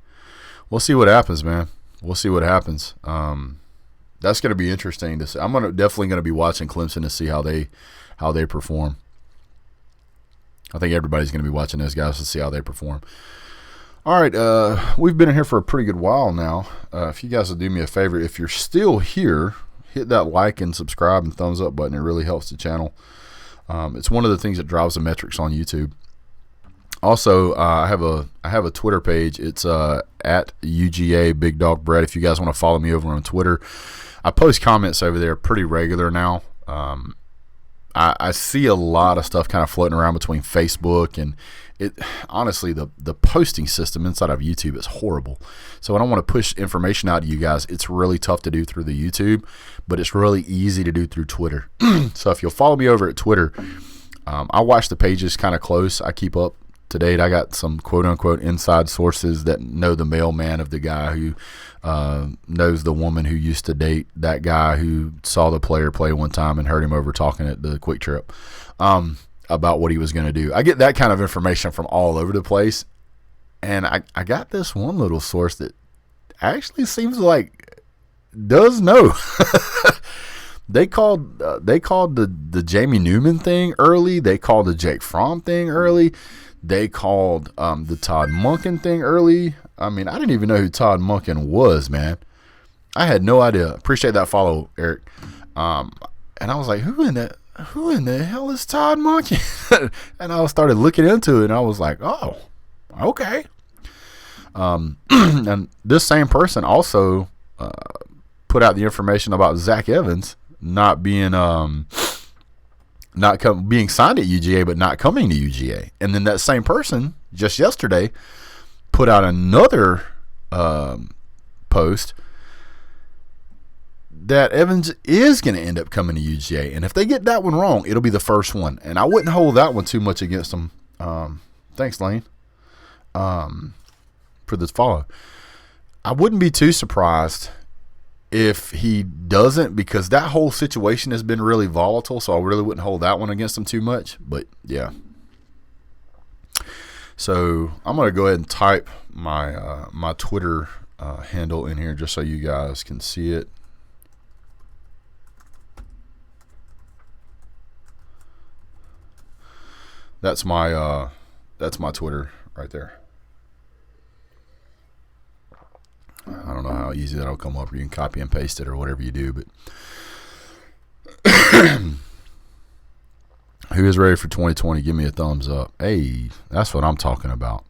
We'll see what happens, man. We'll see what happens. That's going to be interesting to see. I'm definitely going to be watching Clemson to see how they perform. I think everybody's going to be watching those guys to see how they perform. All right, we've been in here for a pretty good while now. If you guys will do me a favor, if you're still here, hit that like and subscribe and thumbs up button. It really helps the channel. It's one of the things that drives the metrics on YouTube. Also, I have a Twitter page. It's at UGA Big Dog Bread. If you guys want to follow me over on Twitter, I post comments over there pretty regular now. I see a lot of stuff kind of floating around between Facebook and it. Honestly, the posting system inside of YouTube is horrible. So when I want to push information out to you guys, it's really tough to do through the YouTube, but it's really easy to do through Twitter. So if you'll follow me over at Twitter, I watch the pages kind of close. I keep up to date. I got some quote-unquote inside sources that know the mailman of the guy who knows the woman who used to date that guy who saw the player play one time and heard him over talking at the Quick Trip about what he was going to do. I get that kind of information from all over the place, and I got this one little source that actually seems like does know. They called the Jamie Newman thing early. They called the Jake Fromm thing early. They called the Todd Monken thing early. I mean, I didn't even know who Todd Monken was, man. I had no idea. Appreciate that follow, Eric. And I was like, who in the hell is Todd Monken? And I started looking into it, and I was like, oh, okay. And this same person also put out the information about Zack Evans not being being signed at UGA but not coming to UGA. And then that same person just yesterday put out another post that Evans is going to end up coming to UGA. And if they get that one wrong, it'll be the first one. And I wouldn't hold that one too much against them. Thanks, Lane, for this follow. I wouldn't be too surprised if he doesn't, because that whole situation has been really volatile, so I really wouldn't hold that one against him too much. But, yeah. So, I'm going to go ahead and type my my Twitter handle in here just so you guys can see it. That's my Twitter right there. I don't know how easy that'll come up. You can copy and paste it or whatever you do, but who is ready for 2020? Give me a thumbs up. Hey, that's what I'm talking about.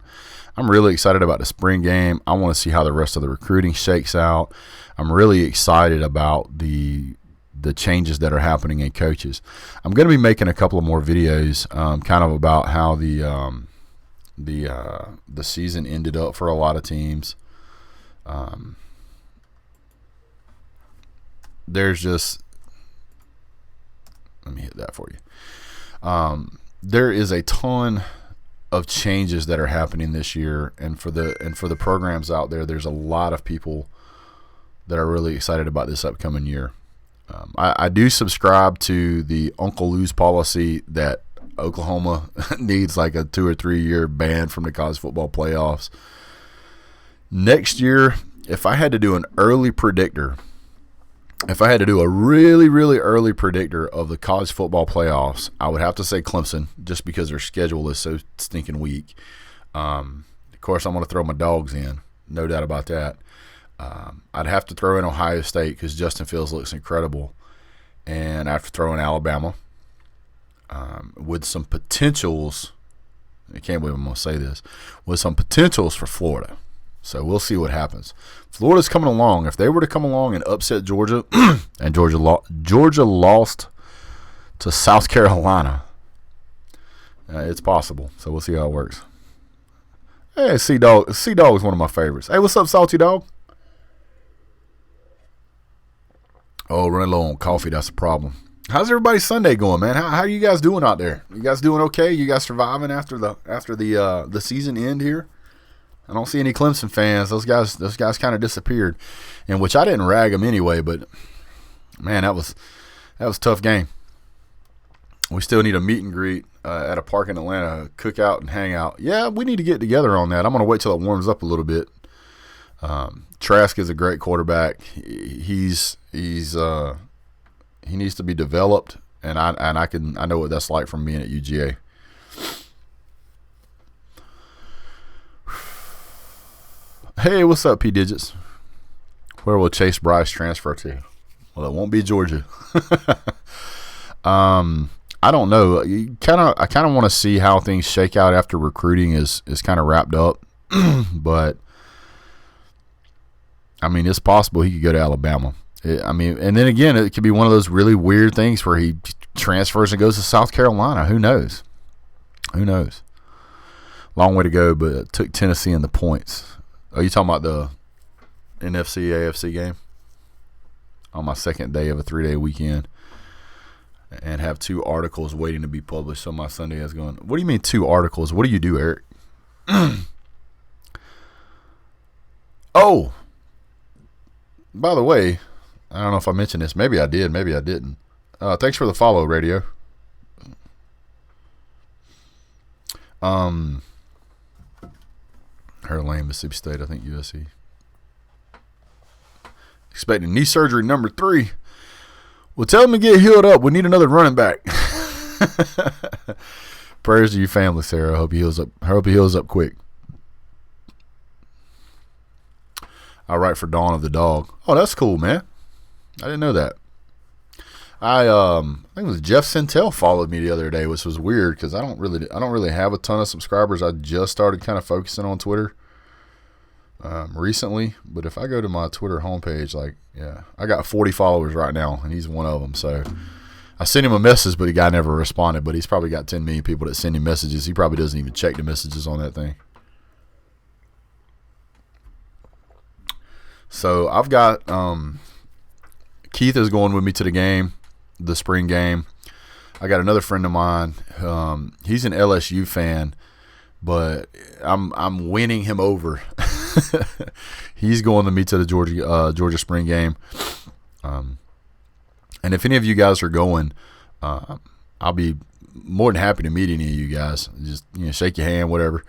I'm really excited about the spring game. I want to see how the rest of the recruiting shakes out. I'm really excited about the the changes that are happening in coaches. I'm going to be making a couple of more videos, kind of about how the season ended up for a lot of teams. There's just, let me hit that for you. There is a ton of changes that are happening this year, and for the programs out there, there's a lot of people that are really excited about this upcoming year. I do subscribe to the Uncle Lou's policy that Oklahoma needs like a 2 or 3 year ban from the college football playoffs. Next year, if I had to do an early predictor, if I had to do a really, really early predictor of the college football playoffs, I would have to say Clemson, just because their schedule is so stinking weak. Of course, I'm going to throw my dogs in, no doubt about that. I'd have to throw in Ohio State because Justin Fields looks incredible. And I have to throw in Alabama with some potentials. I can't believe I'm going to say this. With some potentials for Florida. So we'll see what happens. Florida's coming along. If they were to come along and upset Georgia, and Georgia lost to South Carolina, it's possible. So we'll see how it works. Hey, Sea-Dog is one of my favorites. Hey, what's up, Salty Dog? Oh, running low on coffee. That's a problem. How's everybody's Sunday going, man? How are you guys doing out there? You guys doing okay? You guys surviving after the season end here? I don't see any Clemson fans. Those guys kind of disappeared, and which I didn't rag them anyway. But man, that was a tough game. We still need a meet and greet at a park in Atlanta, cook out and hang out. Yeah, we need to get together on that. I'm gonna wait till it warms up a little bit. Trask is a great quarterback. He needs to be developed, and I know what that's like from being at UGA. Hey, what's up, P Digits? Where will Chase Bryce transfer to? Well, it won't be Georgia. I don't know. I kind of want to see how things shake out after recruiting is kind of wrapped up. But I mean, it's possible he could go to Alabama. And then again, it could be one of those really weird things where he transfers and goes to South Carolina. Who knows? Long way to go, but it took Tennessee in the points. Are you talking about the NFC AFC game? On my second day of a 3-day weekend, and have 2 articles waiting to be published. So my Sunday is going. What do you mean 2 articles? What do you do, Eric? Oh, by the way, I don't know if I mentioned this. Maybe I did. Maybe I didn't. Thanks for the follow, Radio. Her lane, Mississippi State, I think USC. Expecting knee surgery number 3. Well, tell him to get healed up. We need another running back. Prayers to your family, Sarah. I hope he heals up quick. I write for Dawn of the Dog. Oh, that's cool, man. I didn't know that. I think it was Jeff Centel followed me the other day, which was weird because I don't really have a ton of subscribers. I just started kind of focusing on Twitter recently. But if I go to my Twitter homepage, I got 40 followers right now, and he's one of them. So I sent him a message, but the guy never responded. But he's probably got 10 million people that send him messages. He probably doesn't even check the messages on that thing. So I've got Keith is going with me to the game, the spring game. I got another friend of mine. He's an LSU fan, but I'm winning him over. He's going to me to the Georgia spring game. And if any of you guys are going, I'll be more than happy to meet any of you guys. Just shake your hand, whatever.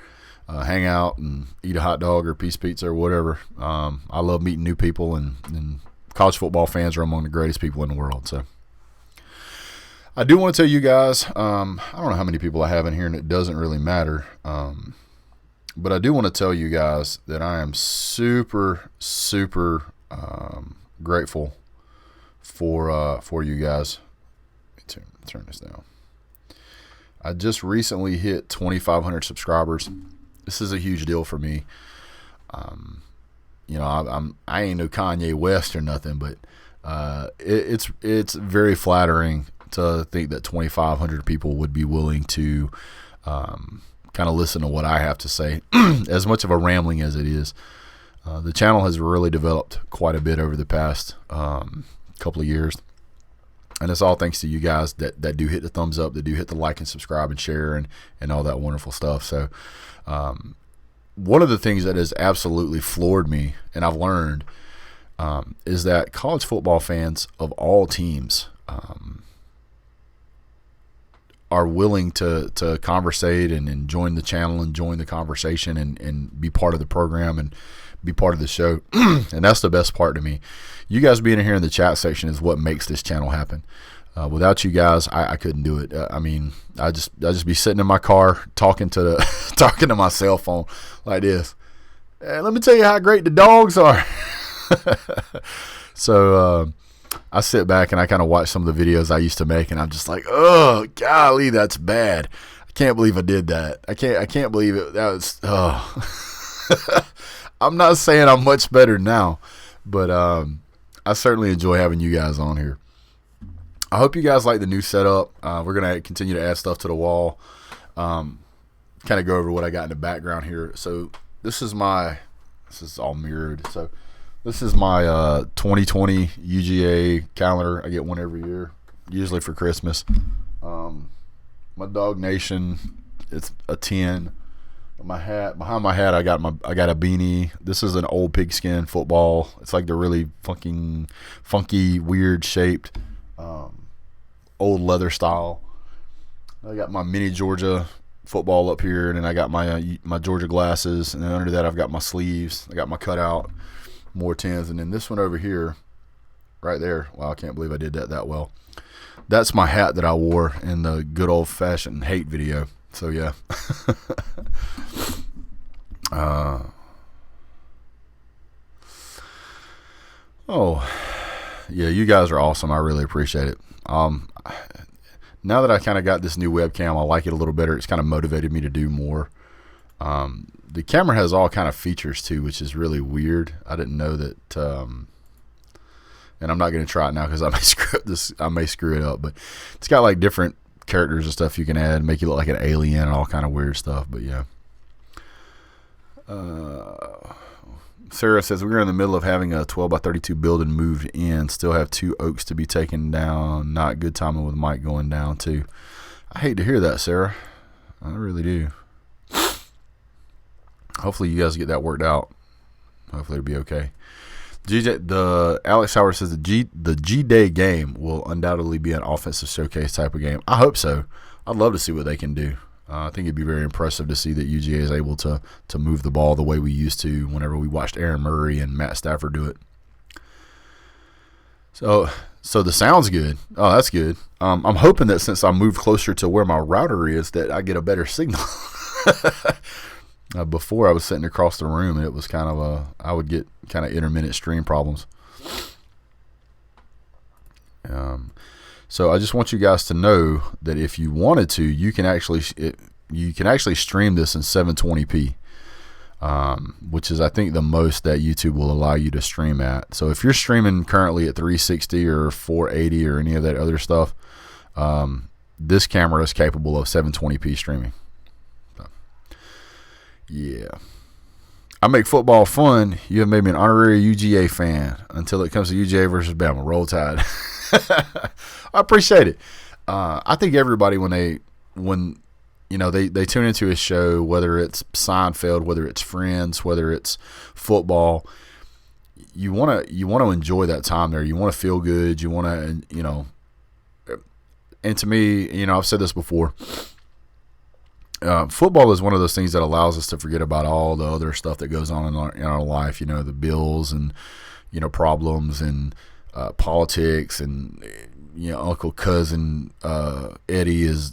Hang out and eat a hot dog or a piece of pizza or whatever. I love meeting new people, and college football fans are among the greatest people in the world. So I do want to tell you guys, I don't know how many people I have in here, and it doesn't really matter. But I do want to tell you guys that I am super, super grateful for you guys. Let me turn this down. I just recently hit 2,500 subscribers. This is a huge deal for me. I ain't no Kanye West or nothing, but It's very flattering to think that 2,500 people would be willing to kind of listen to what I have to say, as much of a rambling as it is. The channel has really developed quite a bit over the past couple of years, and it's all thanks to you guys that do hit the thumbs up, that do hit the like and subscribe and share and all that wonderful stuff. So one of the things that has absolutely floored me, and I've learned, is that college football fans of all teams are willing to conversate and join the channel and join the conversation and be part of the program and be part of the show. And that's the best part to me. You guys being here in the chat section is what makes this channel happen. Without you guys, I couldn't do it. I mean, I just be sitting in my car talking to talking to my cell phone like this. Hey, let me tell you how great the dogs are. So I sit back and I kind of watch some of the videos I used to make, and I'm just like, oh golly, that's bad. I can't believe I did that. I can't believe it. That was I'm not saying I'm much better now, but I certainly enjoy having you guys on here. I hope you guys like the new setup. We're gonna continue to add stuff to the wall. Kind of go over what I got in the background here. So this is all mirrored. So this is my 2020 UGA calendar. I get one every year, usually for Christmas. My Dog Nation, it's a 10. My hat, behind my hat, I got a beanie. This is an old pigskin football. It's like the really funky, weird shaped, old leather style. I got my mini Georgia football up here, and then I got my Georgia glasses, and then under that I've got my sleeves. I got my cutout. More 10s, and then this one over here right there, wow, I can't believe I did that well. That's my hat that I wore in the good old-fashioned hate video. So yeah. Oh yeah, you guys are awesome. I really appreciate it. Now that I kind of got this new webcam, I like it a little better. It's kind of motivated me to do more. The camera has all kind of features too, which is really weird. I didn't know that, and I'm not going to try it now because I may screw it up. But it's got like different characters and stuff you can add, make you look like an alien and all kind of weird stuff. But yeah. Sarah says we're in the middle of having a 12 by 32 building moved in. Still have 2 oaks to be taken down. Not good timing with Mike going down too. I hate to hear that, Sarah. I really do. Hopefully you guys get that worked out. Hopefully it'll be okay. The Alex Howard says the G-Day game will undoubtedly be an offensive showcase type of game. I hope so. I'd love to see what they can do. I think it'd be very impressive to see that UGA is able to move the ball the way we used to whenever we watched Aaron Murray and Matt Stafford do it. So the sound's good. Oh, that's good. I'm hoping that since I moved closer to where my router is that I get a better signal. Before I was sitting across the room, and it was kind of I would get kind of intermittent stream problems. So I just want you guys to know that if you wanted to, you can actually stream this in 720p, which is I think the most that YouTube will allow you to stream at. So if you're streaming currently at 360 or 480 or any of that other stuff, this camera is capable of 720p streaming. Yeah. I make football fun. You have made me an honorary UGA fan until it comes to UGA versus Bama. Roll Tide. I appreciate it. I think everybody when they tune into a show, whether it's Seinfeld, whether it's Friends, whether it's football, you want to enjoy that time there. You want to feel good. You want to, and to me, I've said this before. Football is one of those things that allows us to forget about all the other stuff that goes on in our life, the bills and, problems and politics and, Uncle Cousin Eddie is,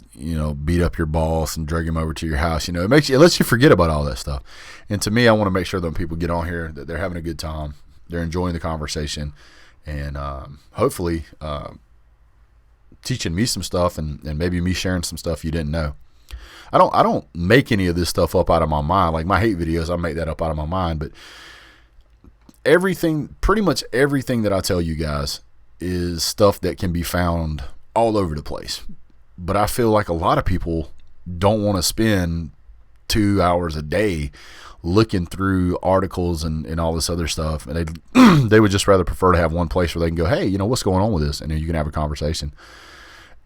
beat up your boss and drag him over to your house. It lets you forget about all that stuff. And to me, I want to make sure that when people get on here that they're having a good time, they're enjoying the conversation, and hopefully teaching me some stuff and maybe me sharing some stuff you didn't know. I don't make any of this stuff up out of my mind. Like my hate videos, I make that up out of my mind. But pretty much everything that I tell you guys is stuff that can be found all over the place. But I feel like a lot of people don't want to spend 2 hours a day looking through articles and all this other stuff. And they would just rather prefer to have one place where they can go, hey, what's going on with this? And then you can have a conversation.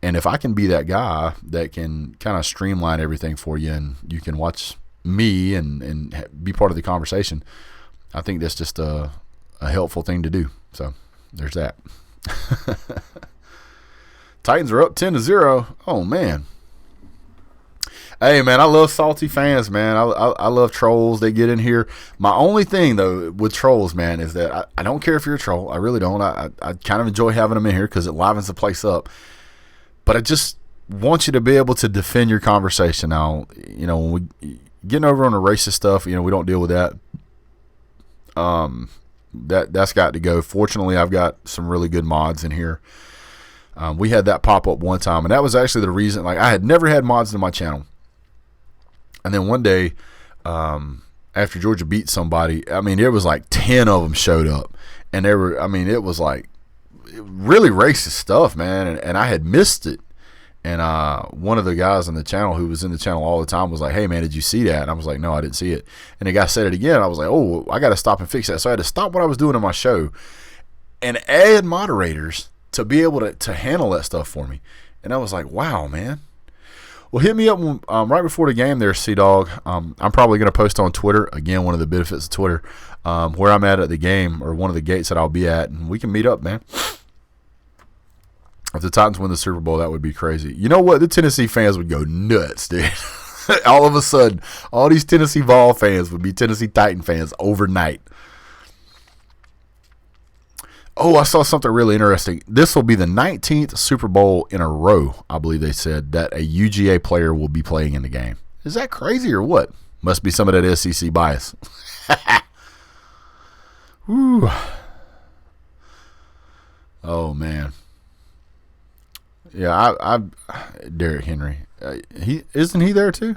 And if I can be that guy that can kind of streamline everything for you and you can watch me and be part of the conversation, I think that's just a helpful thing to do. So there's that. Titans are up 10-0. Oh, man. Hey, man, I love salty fans, man. I love trolls. They get in here. My only thing, though, with trolls, man, is that I don't care if you're a troll. I really don't. I kind of enjoy having them in here because it livens the place up. But I just want you to be able to defend your conversation. Now, when we getting over on the racist stuff, we don't deal with that. That's got to go. Fortunately, I've got some really good mods in here. We had that pop up one time, and that was actually the reason. Like, I had never had mods in my channel, and then one day, after Georgia beat somebody, there was like 10 of them showed up, and it was like really racist stuff, man, and I had missed it. And one of the guys on the channel who was in the channel all the time was like, hey, man, did you see that? And I was like, no, I didn't see it. And the guy said it again. I was like, oh, I got to stop and fix that. So I had to stop what I was doing on my show and add moderators to be able to handle that stuff for me. And I was like, wow, man. Well, hit me up right before the game there, C-Dog. I'm probably going to post on Twitter. Again, one of the benefits of Twitter, where I'm at the game or one of the gates that I'll be at. And we can meet up, man. If the Titans win the Super Bowl, that would be crazy. You know what? The Tennessee fans would go nuts, dude. All of a sudden, all these Tennessee Vol fans would be Tennessee Titan fans overnight. Oh, I saw something really interesting. This will be the 19th Super Bowl in a row, I believe they said, that a UGA player will be playing in the game. Is that crazy or what? Must be some of that SEC bias. Woo. Oh, man. Yeah, I Derrick Henry. Isn't he there too?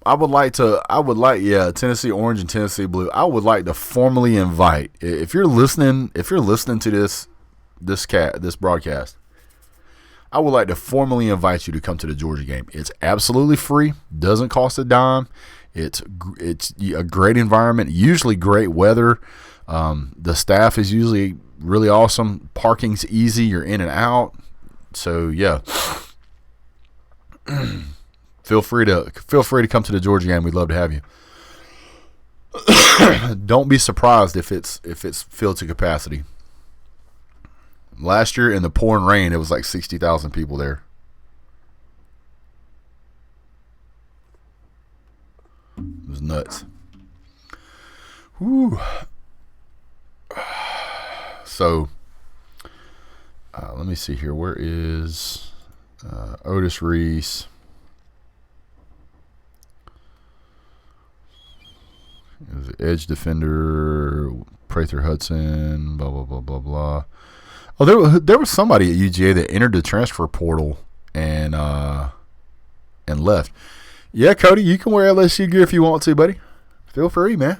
I would like, Tennessee Orange and Tennessee Blue. I would like to formally invite, if you're listening to this broadcast, I would like to formally invite you to come to the Georgia game. It's absolutely free, doesn't cost a dime. It's a great environment, usually great weather. The staff is usually really awesome. Parking's easy. You're in and out. So yeah. Feel free to come to the Georgia game. We'd love to have you. Don't be surprised if it's filled to capacity. Last year in the pouring rain, it was like 60,000 people there. It was nuts. Whew. So, let me see here. Where is Otis Reese? Edge defender, Prather Hudson, blah, blah, blah, blah, blah. Oh, there was somebody at UGA that entered the transfer portal and left. Yeah, Cody, you can wear LSU gear if you want to, buddy. Feel free, man.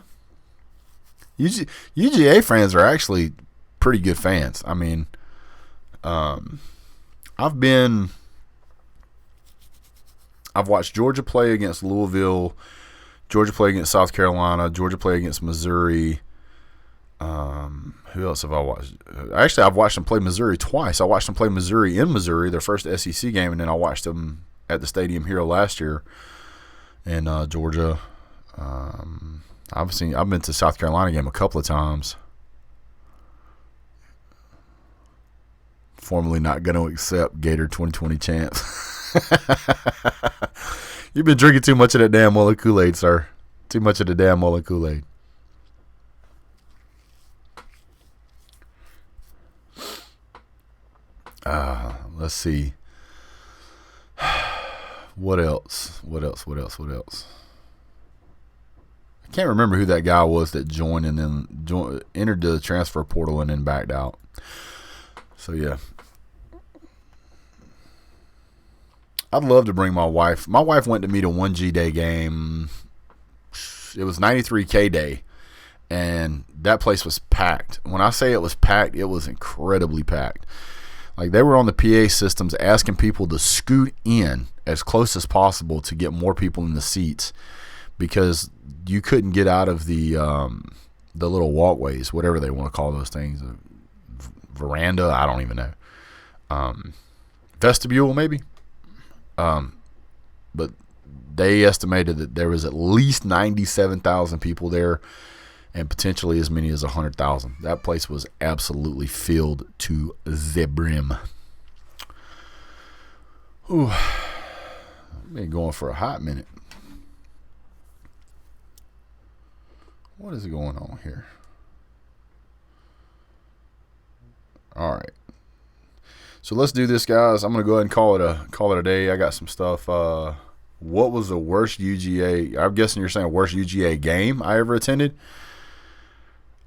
UGA fans are actually pretty good fans. I've watched Georgia play against Louisville, Georgia play against South Carolina, Georgia play against Missouri. Who else have I watched? Actually, I've watched them play Missouri twice. I watched them play Missouri in Missouri, their first SEC game, and then I watched them at the Stadium Hero last year in Georgia. I've been to South Carolina game a couple of times. Formally not going to accept Gator 2020 champs. You've been drinking too much of that damn Mullet Kool-Aid, sir. Too much of the damn Mullet Kool-Aid. Let's see. What else? I can't remember who that guy was that joined and then entered the transfer portal and then backed out. So, yeah. I'd love to bring my wife. My wife went to meet a 1G Day game. It was 93K Day. and that place was packed. When I say it was packed, it was incredibly packed. Like, they were on the PA systems asking people to scoot in as close as possible to get more people in the seats, because you couldn't get out of the little walkways, whatever they want to call those things, veranda, I don't even know, vestibule maybe, but they estimated that there was at least 97,000 people there, and potentially as many as 100,000. That place was absolutely filled to the brim. Ooh, I've been going for a hot minute. What is going on here? All right. So let's do this, guys. I'm gonna go ahead and call it a day. I got some stuff. What was the worst UGA? I'm guessing you're saying worst UGA game I ever attended.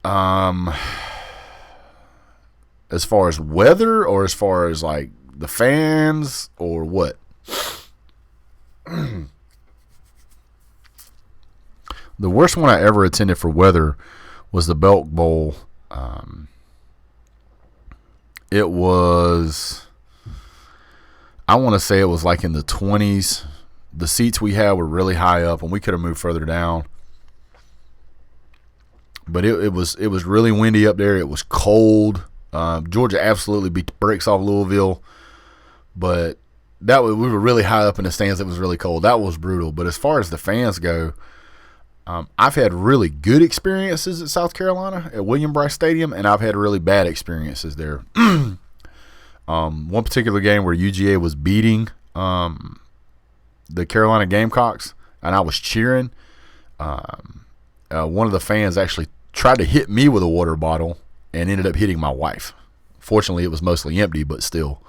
As far as weather, or as far as like the fans, or what? The worst one I ever attended for weather was the Belk Bowl. It was, I want to say it was like in the 20s. The seats we had were really high up, and we could have moved further down. But it was really windy up there. It was cold. Georgia absolutely beat the brakes off Louisville, but we were really high up in the stands. It was really cold. That was brutal. But as far as the fans go, I've had really good experiences at South Carolina at William Bryce Stadium, and I've had really bad experiences there. One particular game where UGA was beating the Carolina Gamecocks, and I was cheering. One of the fans actually tried to hit me with a water bottle and ended up hitting my wife. Fortunately, it was mostly empty, but still,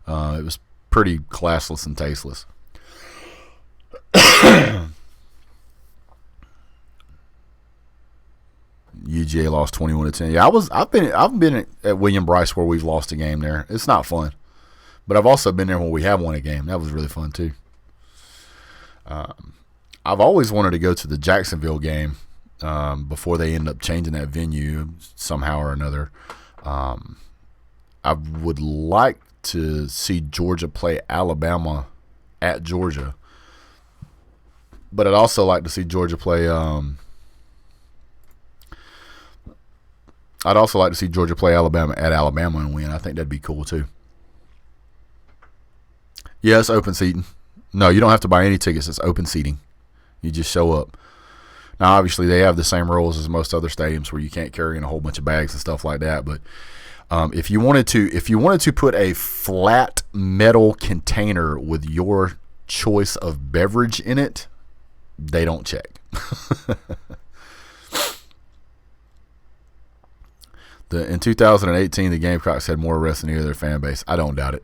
it was pretty classless and tasteless. UGA lost 21-10. Yeah, I've been at William Bryce where we've lost a game there. It's not fun, but I've also been there when we have won a game. That was really fun too. I've always wanted to go to the Jacksonville game before they ended up changing that venue somehow or another. I would like to see Georgia play Alabama at Georgia, but I'd also like to see Georgia play. I'd also like to see Georgia play Alabama at Alabama and win. I think that'd be cool too. Yeah, it's open seating. No, you don't have to buy any tickets. It's open seating. You just show up. Now, obviously, they have the same rules as most other stadiums where you can't carry in a whole bunch of bags and stuff like that. But if you wanted to put a flat metal container with your choice of beverage in it, they don't check. In 2018, the Gamecocks had more arrests than any of their fan base. I don't doubt it.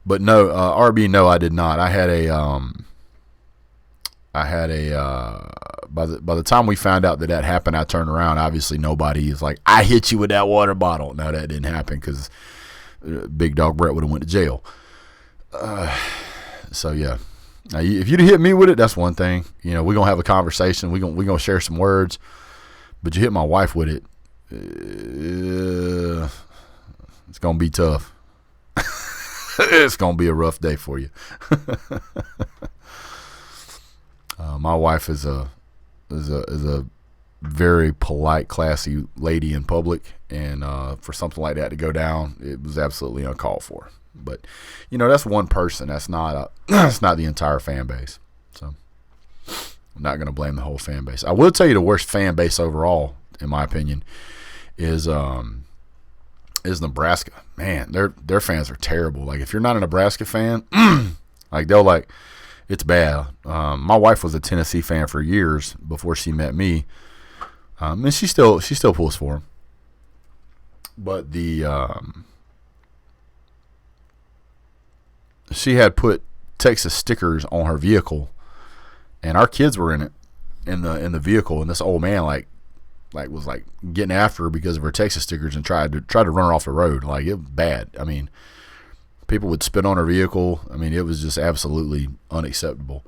But no, RB, no, I did not. I had by the time we found out that happened, I turned around. Obviously, nobody is like, I hit you with that water bottle. No, that didn't happen because Big Dog Brett would have went to jail. So yeah. Now, if you'd hit me with it, that's one thing. You know, we're gonna have a conversation. We're gonna share some words. But you hit my wife with it, it's gonna be tough. It's gonna be a rough day for you. My wife is a very polite, classy lady in public, and for something like that to go down, it was absolutely uncalled for. But you know, that's one person. That's not that's not the entire fan base. So I'm not going to blame the whole fan base. I will tell you the worst fan base overall, in my opinion, is Nebraska. Man, their fans are terrible. Like, if you're not a Nebraska fan, like it's bad. My wife was a Tennessee fan for years before she met me, and she still pulls for them. But she had put Texas stickers on her vehicle, and our kids were in the vehicle, and this old man was getting after her because of her Texas stickers and tried to run her off the road. Like, it was bad. I mean, people would spit on her vehicle. I mean, it was just absolutely unacceptable.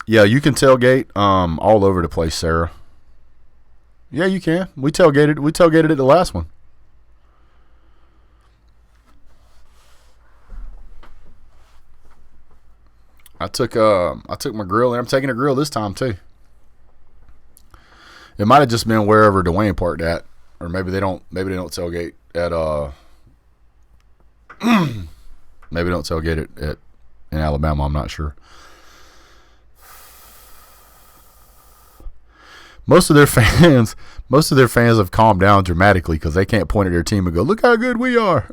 Yeah, you can tailgate all over the place, Sarah. Yeah, you can. We tailgated at the last one. I took my grill, and I'm taking a grill this time too. It might have just been wherever Dwayne parked at, or maybe they don't tailgate at maybe they don't tailgate it at in Alabama. I'm not sure. Most of their fans have calmed down dramatically because they can't point at their team and go, "Look how good we are."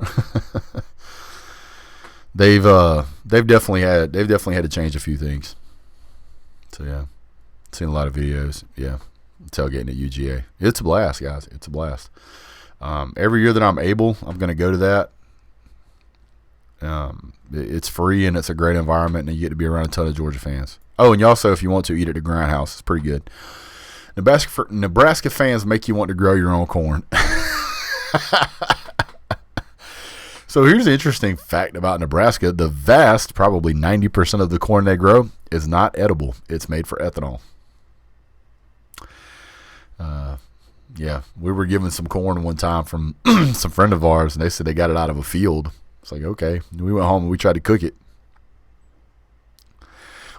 They've definitely had to change a few things. So yeah, seen a lot of videos. Yeah, tailgating at UGA. It's a blast, guys. It's a blast. Every year that I'm able, I'm going to go to that. It's free and it's a great environment, and you get to be around a ton of Georgia fans. Oh, and you also, if you want to, eat at the Grindhouse. It's pretty good. Nebraska fans make you want to grow your own corn. So here's an interesting fact about Nebraska. The vast, probably 90% of the corn they grow is not edible. It's made for ethanol. Yeah, we were given some corn one time from some friend of ours, and they said they got it out of a field. It's like, okay. We went home and we tried to cook it.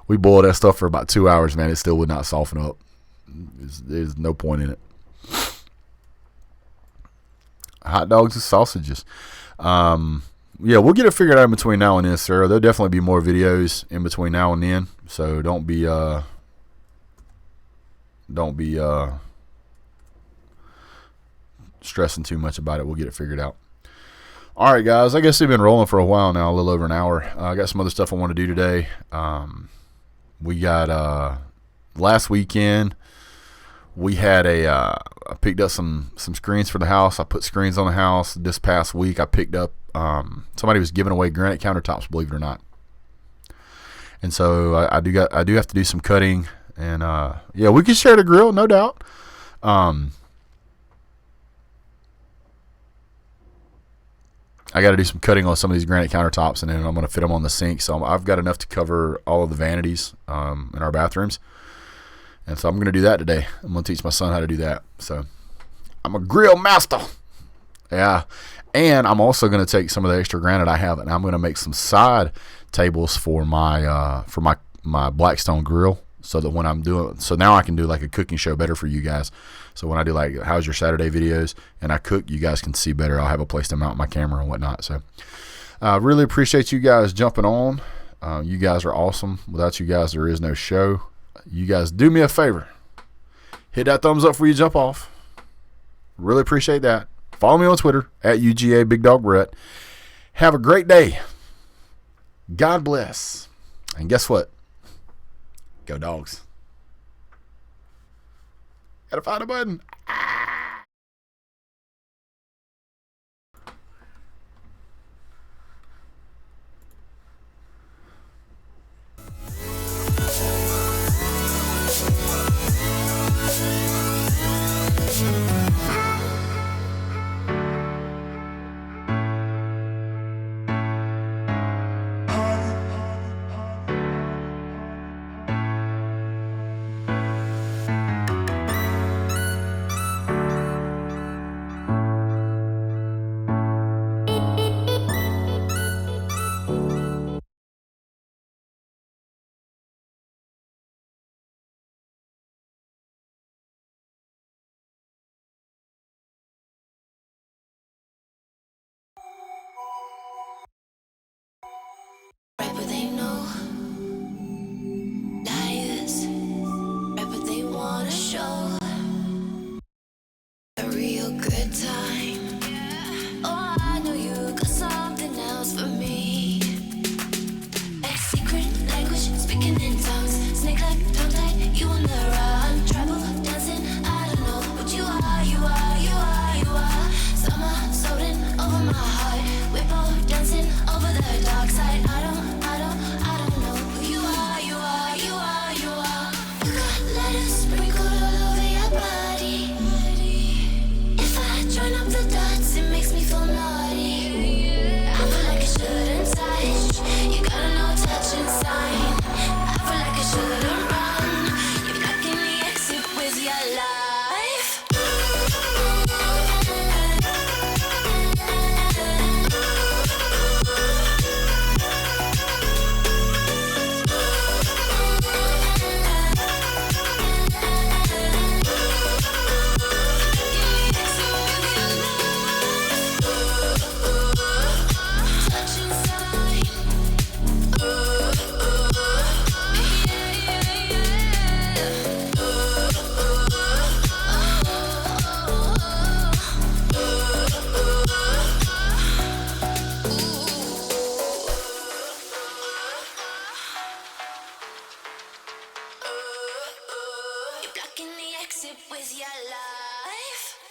We boiled that stuff for about 2 hours, man. It still would not soften up. There's no point in it. Hot dogs and sausages. Yeah, we'll get it figured out in between now and then, Sarah. There'll definitely be more videos in between now and then. So don't be stressing too much about it. We'll get it figured out. All right, guys. I guess they've been rolling for a while now, a little over an hour. I got some other stuff I want to do today. We got last weekend. We had I picked up some screens for the house. I put screens on the house. This past week, I picked up somebody was giving away granite countertops, believe it or not. And so I do have to do some cutting, and yeah, we can share the grill, no doubt. I got to do some cutting on some of these granite countertops, and then I'm going to fit them on the sink. So I've got enough to cover all of the vanities in our bathrooms. And so I'm going to do that today. I'm going to teach my son how to do that. So I'm a grill master. Yeah. And I'm also going to take some of the extra granite I have, and I'm going to make some side tables for my Blackstone grill, so that when I'm doing, so now I can do like a cooking show better for you guys. So when I do like how's your Saturday videos and I cook, you guys can see better. I'll have a place to mount my camera and whatnot. So I really appreciate you guys jumping on. You guys are awesome. Without you guys, there is no show. You guys do me a favor. Hit that thumbs up before you jump off. Really appreciate that. Follow me on Twitter at UGA Big Dog Brett. Have a great day. God bless. And guess what? Go Dogs. Gotta find a button. Right, but they know liars. Right, but they wanna show a real good time. Oh, I know you got something else for me. Like secret language, speaking in tongues. Snake like tongue tight, you on the run. Trouble dancing, I don't know what you are, you are, you are, you are. Summer soaring over my heart. We're both dancing over the dark side. I don't know who you are, you are, you are, you are. You got letters sprinkled all over your body. If I join up the dots, it makes me feel naughty. I feel like I shouldn't touch. You got a no touch inside. Mix it with your life.